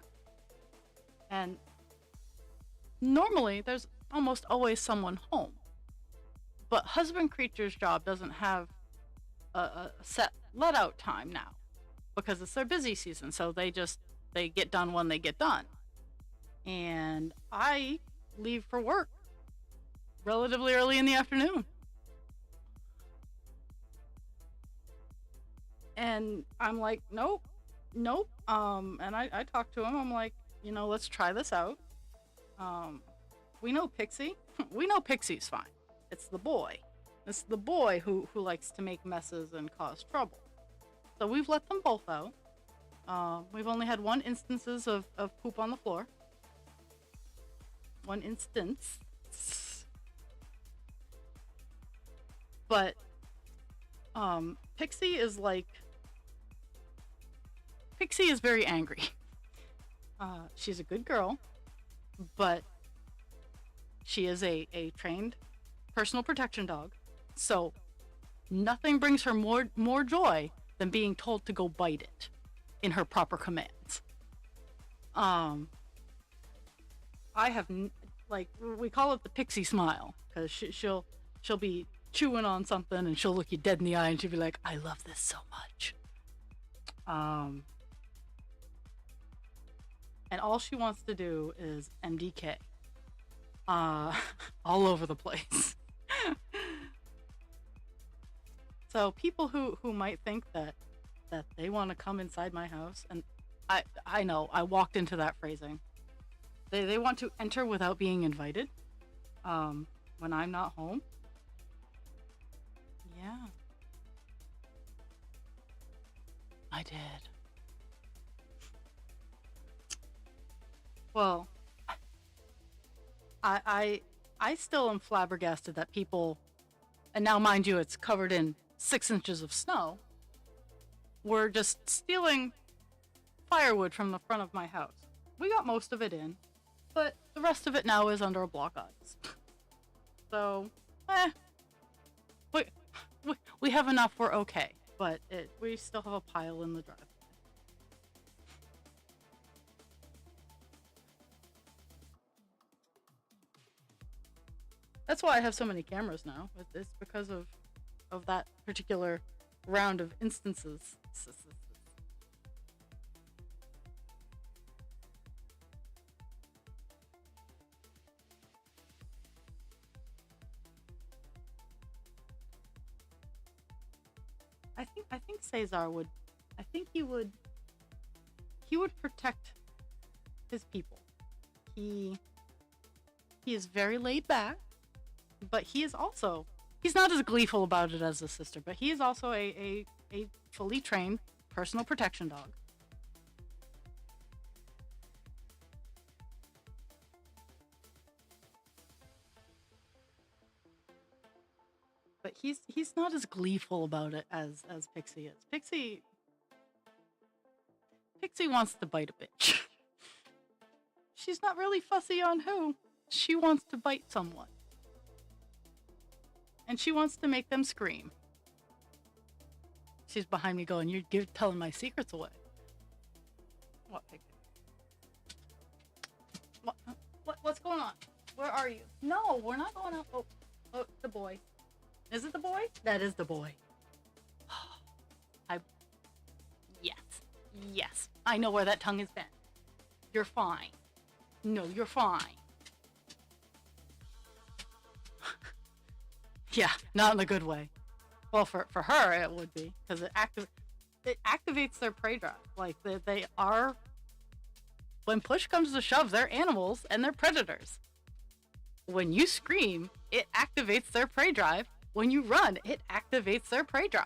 S1: And normally there's almost always someone home. But husband creature's job doesn't have a set let out time now because it's their busy season, so they get done when they get done. And I leave for work relatively early in the afternoon. And I'm like, nope, nope. And I talked to him. I'm like, let's try this out. Um, we know Pixie. We know Pixie's fine. It's the boy. It's the boy who likes to make messes and cause trouble. So we've let them both out. We've only had one instances of poop on the floor. One instance. But Pixie is like Pixie is very angry. She's a good girl, but she is a trained personal protection dog. So nothing brings her more joy than being told to go bite it in her proper commands. Um, I have like we call it the pixie smile, because she'll be chewing on something and she'll look you dead in the eye and she'll be like, I love this so much. And all she wants to do is MDK, all over the place. So people who might think that they want to come inside my house, and I know I walked into that phrasing. They want to enter without being invited. When I'm not home. Yeah, I did. Well, I still am flabbergasted that people, and now mind you, it's covered in 6 inches of snow. Were just stealing firewood from the front of my house. We got most of it in, but the rest of it now is under a block ice. So, we, we have enough. We're okay, but we still have a pile in the driveway. That's why I have so many cameras now. It's because of that particular round of instances. I think Cesar would. I think he would protect his people. He is very laid back, but he's not as gleeful about it as his sister, but he is also a fully trained personal protection dog. But he's not as gleeful about it as Pixie is. Pixie wants to bite a bitch. She's not really fussy on who. She wants to bite someone. And she wants to make them scream. She's behind me going, you're telling my secrets away. What, Pixie? What's going on? Where are you? No, we're not going out. Oh, the boy. Is it the boy? That is the boy. Yes. I know where that tongue has been. You're fine. No, you're fine. Yeah, not in a good way. Well, for her, it would be, because it activates their prey drive. Like, they are, when push comes to shove, they're animals and they're predators. When you scream, it activates their prey drive. When you run, it activates their prey drive.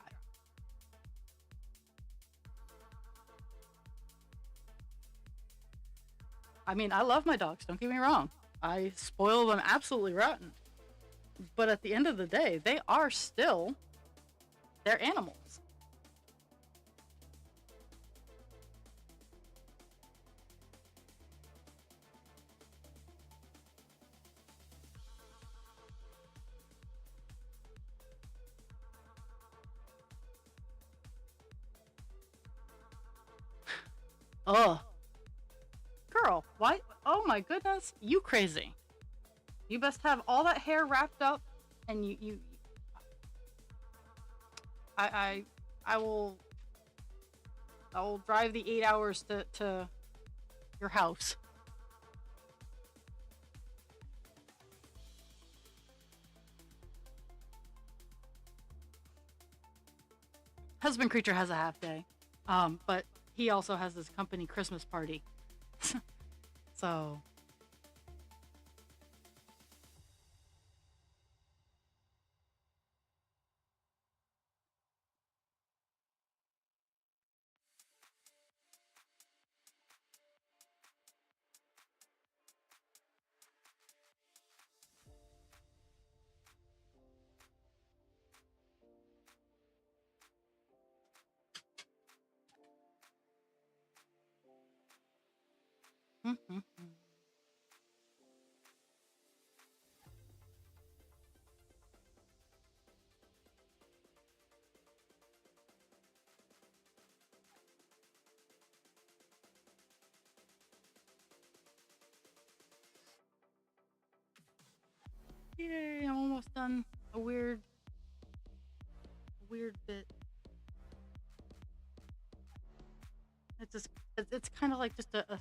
S1: I mean, I love my dogs, don't get me wrong. I spoil them absolutely rotten. But at the end of the day, they are still, they're animals. Ugh. Girl, why? Oh my goodness, you crazy. You best have all that hair wrapped up, and you I will drive the 8 hours to your house. Husband Creature has a half day, but he also has this company Christmas party. So Yay, I'm almost done. A weird bit. It's just, it's kind of like just a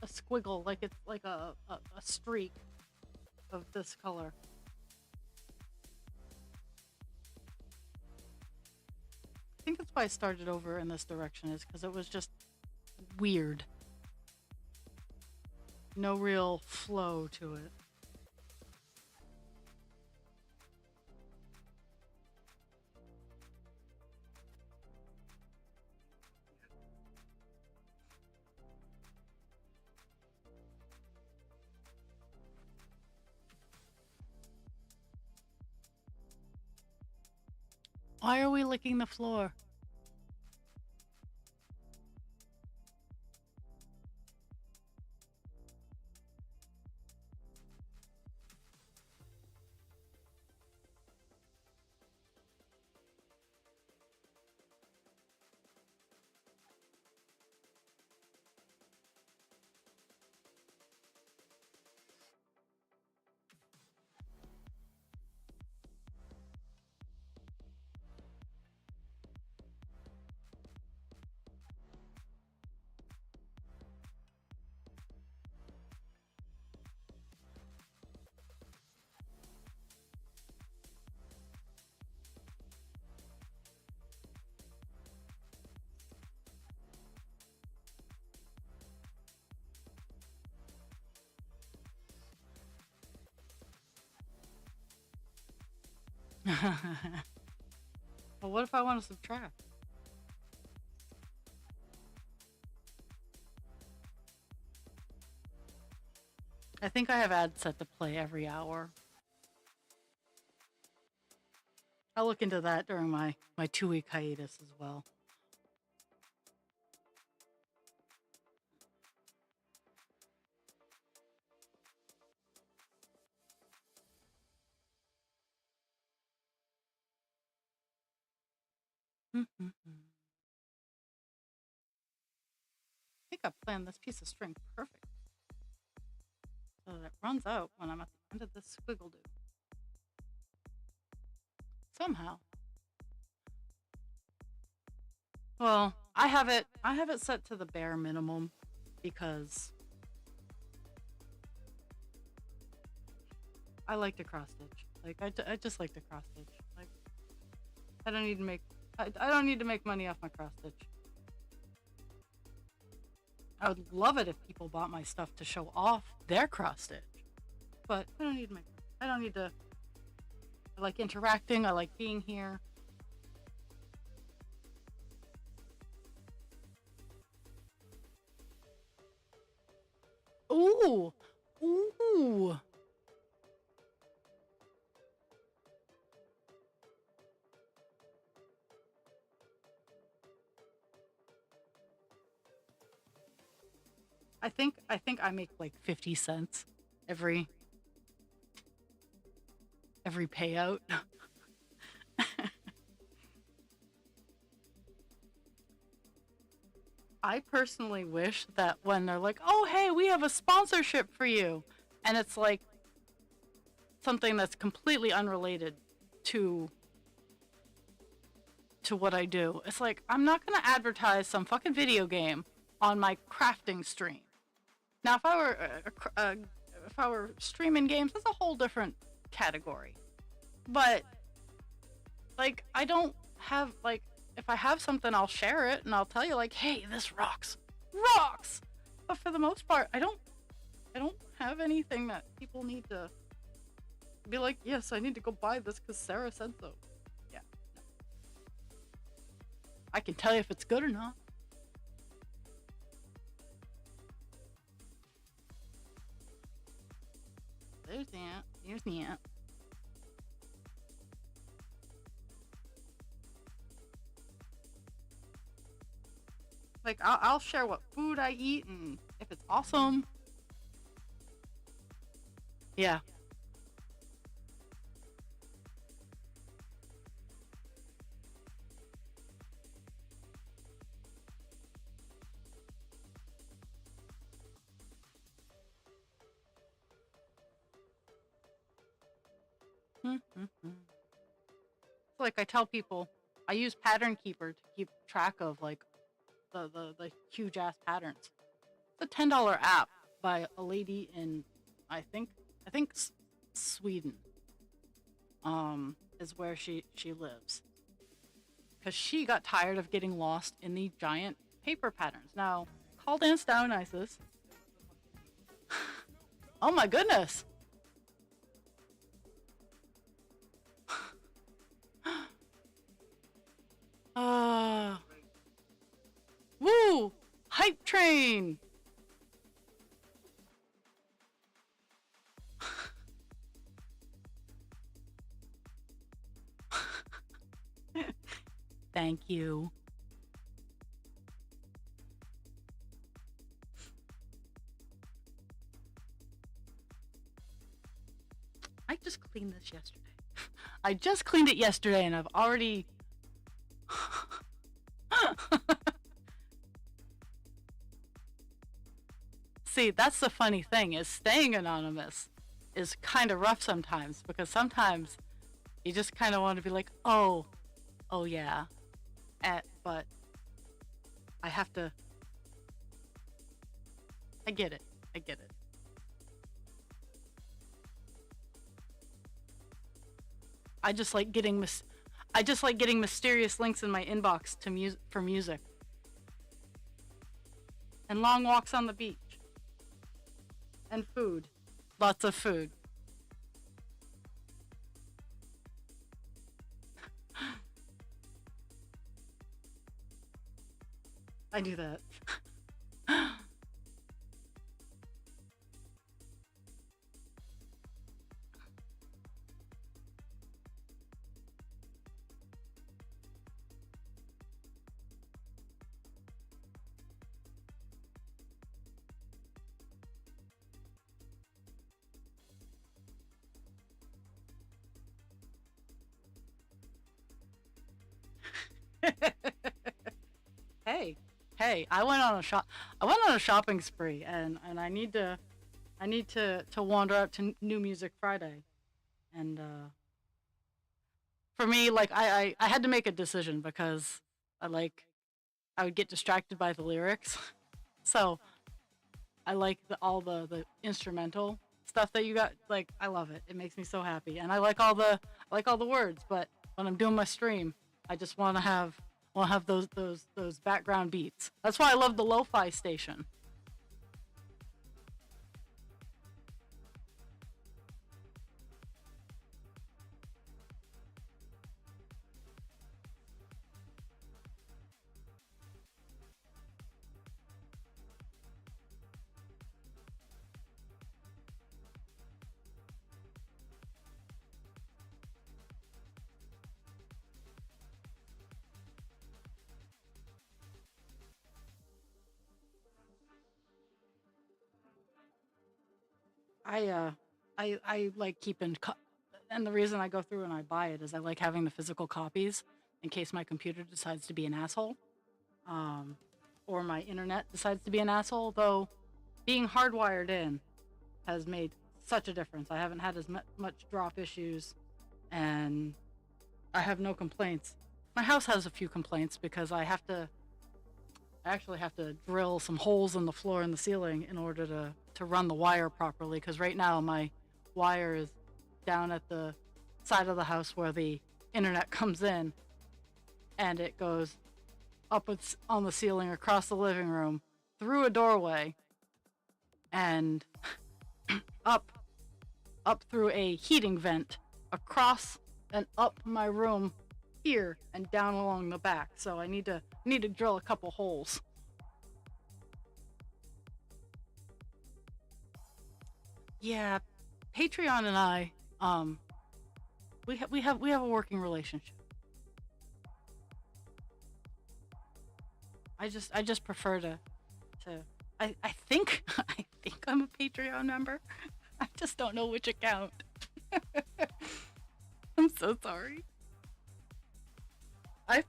S1: squiggle, like it's like a streak of this color. I think that's why I started over in this direction, is because it was just weird. No real flow to it. Why are we licking the floor? Well, what if I want to subtract? I think I have ads set to play every hour. I'll look into that during my 2-week hiatus as well. I think I planned this piece of string perfect, so that it runs out when I'm at the end of this squiggle do. Somehow. Well, I have it set to the bare minimum because I like to cross stitch. Like I just like to cross stitch. Like I don't need to make money off my cross stitch. I would love it if people bought my stuff to show off their cross stitch, but I don't need to make. I don't need to. I like interacting. I like being here. Ooh, ooh. I think I make like 50 cents every payout. I personally wish that when they're like, "Oh, hey, we have a sponsorship for you," and it's like something that's completely unrelated to what I do. It's like, I'm not going to advertise some fucking video game on my crafting stream. Now, if I were streaming games, that's a whole different category. But like, I don't have like, if I have something, I'll share it and I'll tell you like, "Hey, this rocks." But for the most part, I don't have anything that people need to be like, "Yes, I need to go buy this because Sarah said so." Yeah. No. I can tell you if it's good or not. There's the ant. Here's the ant. Like, I'll share what food I eat and if it's awesome. Yeah. Mm-hmm. Like I tell people, I use Pattern Keeper to keep track of like the huge ass patterns. It's a $10 app by a lady in I think I think Sweden. Is where she lives because she got tired of getting lost in the giant paper patterns. Now, call dance down, Isis. Oh my goodness. Uh, woo! Hype train! Thank you. I just cleaned this yesterday. I just cleaned it yesterday and I've already. See, that's the funny thing is staying anonymous is kind of rough sometimes because sometimes you just kind of want to be like, oh yeah, but I have to. I get it. I get it. I just like getting I just like getting mysterious links in my inbox to for music and long walks on the beach and food, lots of food. I do that. Hey, hey, I went on a shopping spree and I need to wander out to New Music Friday. And for me like I had to make a decision because I like I would get distracted by the lyrics. So, I like all the instrumental stuff that you got. Like I love it. It makes me so happy. And I like all the words, but when I'm doing my stream, I just want to have those background beats. That's why I love the lo-fi station. I I like and the reason I go through and I buy it is I like having the physical copies in case my computer decides to be an asshole, um, or my internet decides to be an asshole. Though being hardwired in has made such a difference. I haven't had as much drop issues, and I have no complaints. My house has a few complaints because I actually have to drill some holes in the floor and the ceiling in order to run the wire properly. Because right now my wire is down at the side of the house where the internet comes in, and it goes on the ceiling across the living room through a doorway and up up through a heating vent across and up my room here and down along the back. So I need to drill a couple holes. Yeah, Patreon and I we have a working relationship. I just prefer to I think I think I'm a Patreon member. I just don't know which account. I'm so sorry. I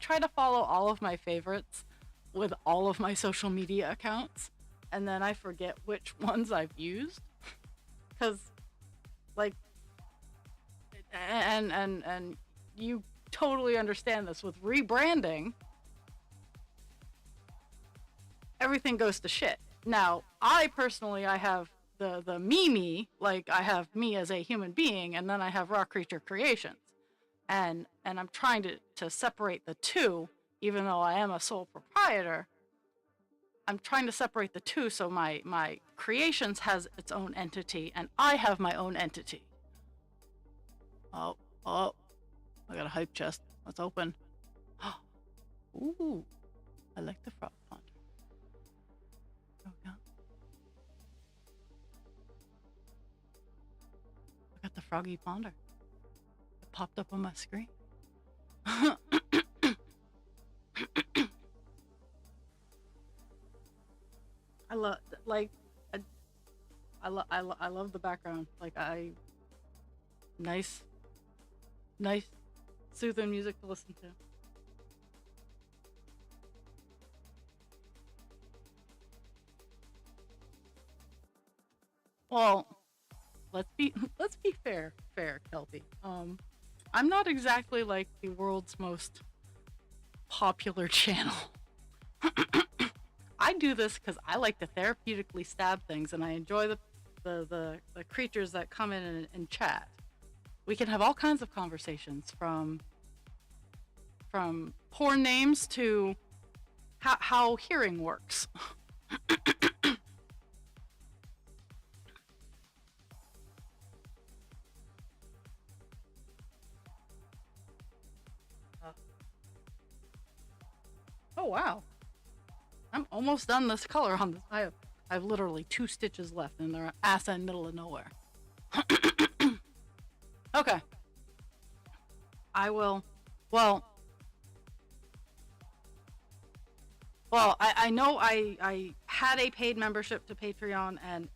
S1: try to follow all of my favorites with all of my social media accounts, and then I forget which ones I've used cuz like and you totally understand this with rebranding, everything goes to shit. Now, I personally, I have the me, like I have me as a human being, and then I have Raw Creature Creations. And I'm trying to separate the two, even though I am a sole proprietor. I'm trying to separate the two so my creations has its own entity and I have my own entity. Oh, I got a hype chest. Let's open. Ooh, I like the frog ponder. Oh yeah. I got the froggy ponder. It popped up on my screen. I love I love the background. Like nice soothing music to listen to. Well, let's be fair, Kelpie. I'm not exactly like the world's most popular channel. I do this because I like to therapeutically stab things, and I enjoy the creatures that come in and chat. We can have all kinds of conversations, from porn names to how hearing works. Oh wow. I'm almost done this color on this. I've literally 2 stitches left and they're ass end middle of nowhere. Okay. I will. Well, I know I had a paid membership to Patreon and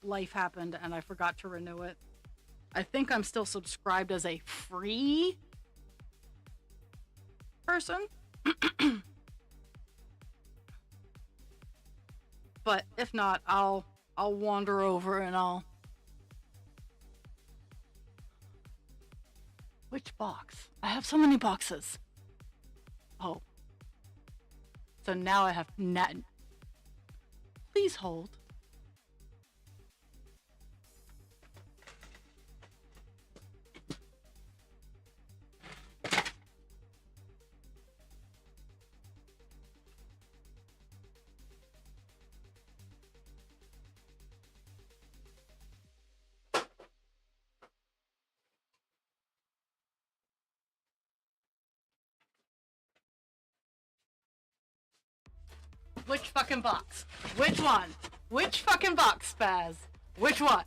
S1: life happened and I forgot to renew it. I think I'm still subscribed as a free person. But if not, I'll wander over and I'll... Which box? I have so many boxes. Oh. So now I have Please hold. Which fucking box? Which one? Which fucking box, Spaz? Which one?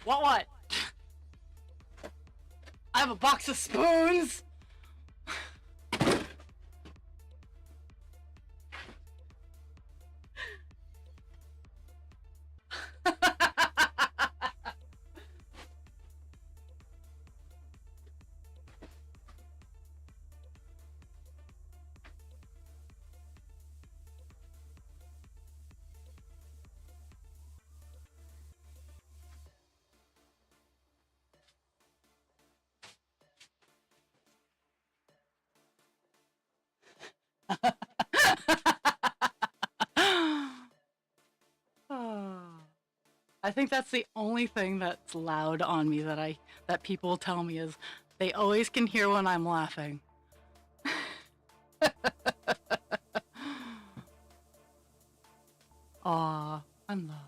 S1: What? I have a box of spoons! I think that's the only thing that's loud on me that people tell me is they always can hear when I'm laughing. Aw, I'm loved.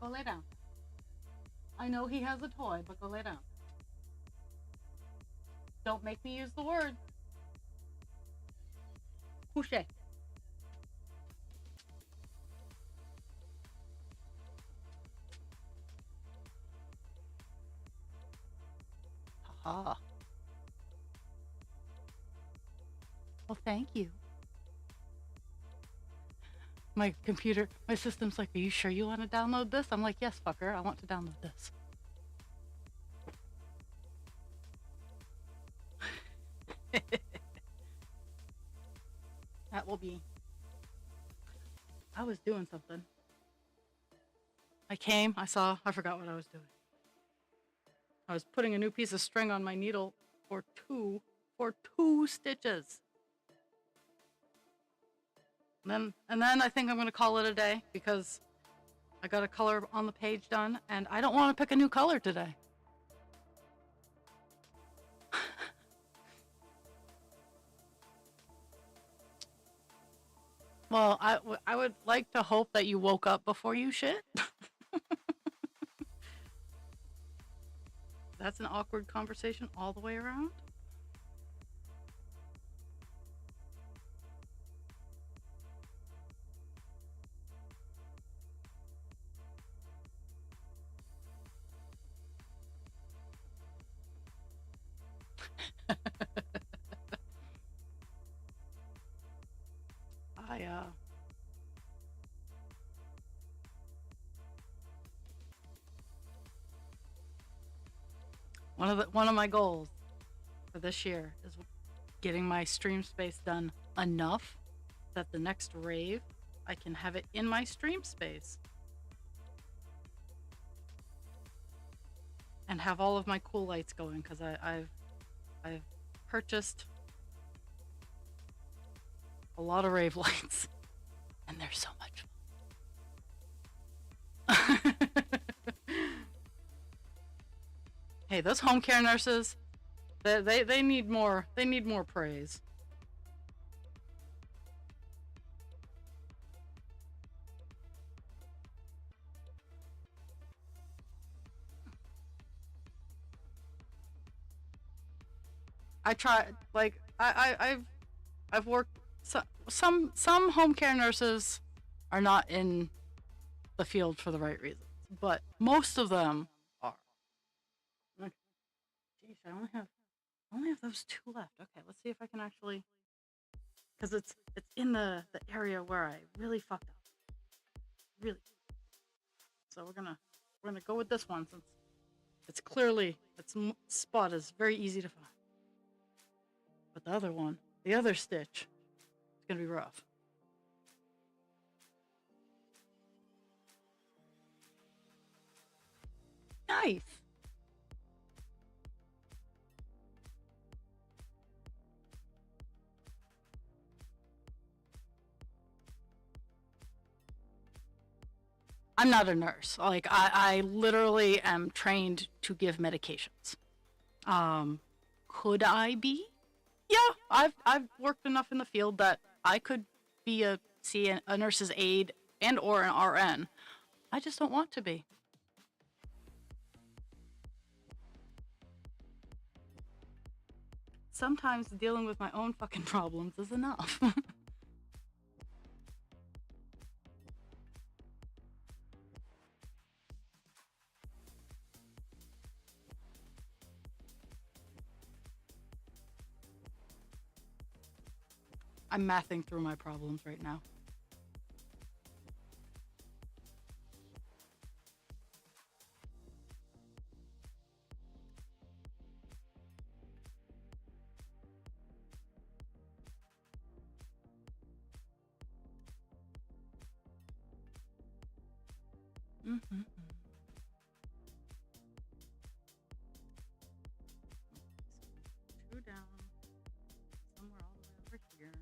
S1: Go lay down. I know he has a toy, but go lay down. Don't make me use the word. Couché. Ah. Well, thank you. My system's like, are you sure you want to download this? I'm like, yes, fucker, I want to download this. That will be. I was doing something. I came, I saw, I forgot what I was doing. I was putting a new piece of string on my needle for two stitches. And then I think I'm gonna call it a day because I got a color on the page done and I don't want to pick a new color today. Well, I would like to hope that you woke up before you shit. That's an awkward conversation all the way around. I one of my goals for this year is getting my stream space done enough that the next rave I can have it in my stream space and have all of my cool lights going because I've purchased a lot of rave lights and they're so much fun. Hey, those home care nurses, they need more praise. I try, like I've worked some home care nurses are not in the field for the right reasons, but most of them are. Okay. Jeez, I only have those two left. Okay, let's see if I can actually, because it's in the area where I really fucked up. Really. So we're gonna go with this one since it's clearly its spot is very easy to find. But the other one, the other stitch, it's gonna be rough. Nice. I'm not a nurse. Like I literally am trained to give medications. Could I be? Yeah, I've worked enough in the field that I could be a nurse's aide and or an RN. I just don't want to be. Sometimes dealing with my own fucking problems is enough. I'm mathing through my problems right now. Mm-hmm. Two down, somewhere all the way over here.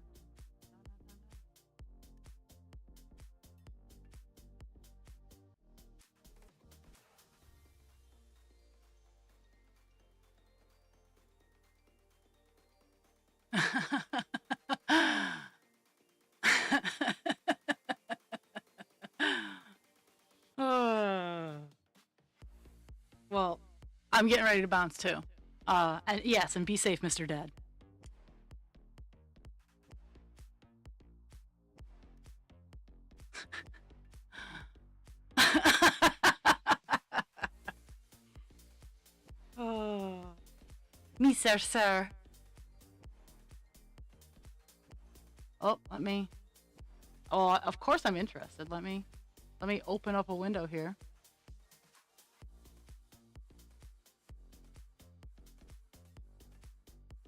S1: Well, I'm getting ready to bounce too. And yes, and be safe, Mr. Dad. Oh. Sir. Oh, let me. Oh, of course I'm interested. Let me open up a window here.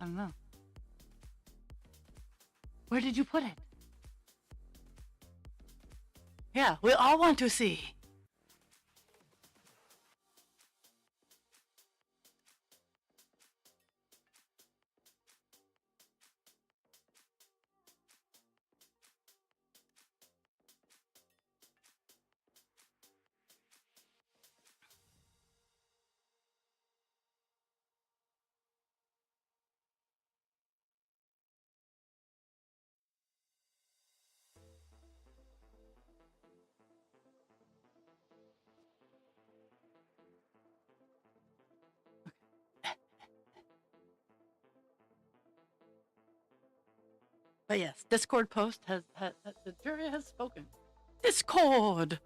S1: I don't know. Where did you put it? Yeah, we all want to see. But yes, Discord post has the jury has spoken. Discord.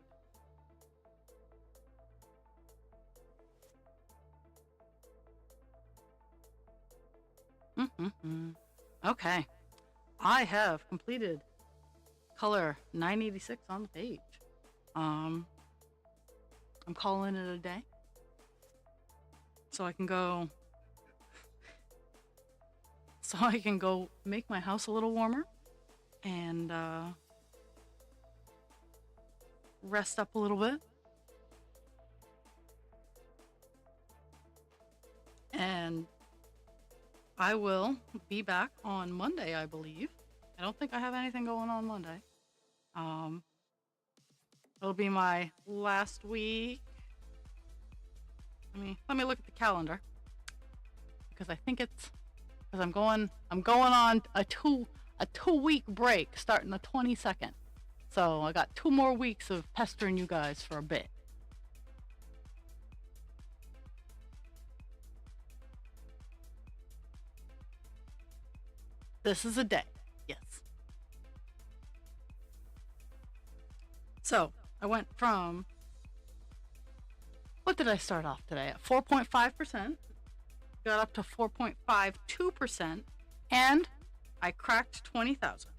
S1: Okay, I have completed color 986 on the page. I'm calling it a day, so I can go. So I can go make my house a little warmer and rest up a little bit. And I will be back on Monday, I believe. I don't think I have anything going on Monday. It'll be my last week. Let me look at the calendar, because I think it's because I'm going on a 2-week break starting the 22nd. So I got 2 more weeks of pestering you guys for a bit. This is a day, yes. So I went from, what did I start off today at? 4.5%, got up to 4.52%, and I cracked 20,000.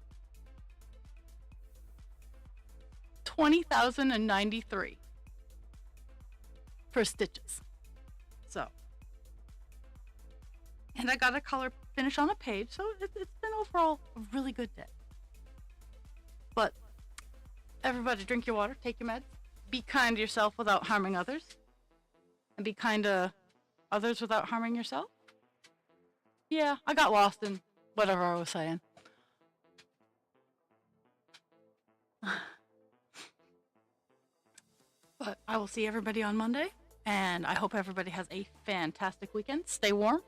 S1: 20,093 for stitches. So, and I got a color finish on a page, so it's been overall a really good day. But everybody, drink your water, take your meds, be kind to yourself without harming others, and be kind to others without harming yourself. Yeah, I got lost in whatever I was saying. But I will see everybody on Monday, and I hope everybody has a fantastic weekend. Stay warm,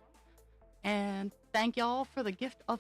S1: and thank y'all for the gift of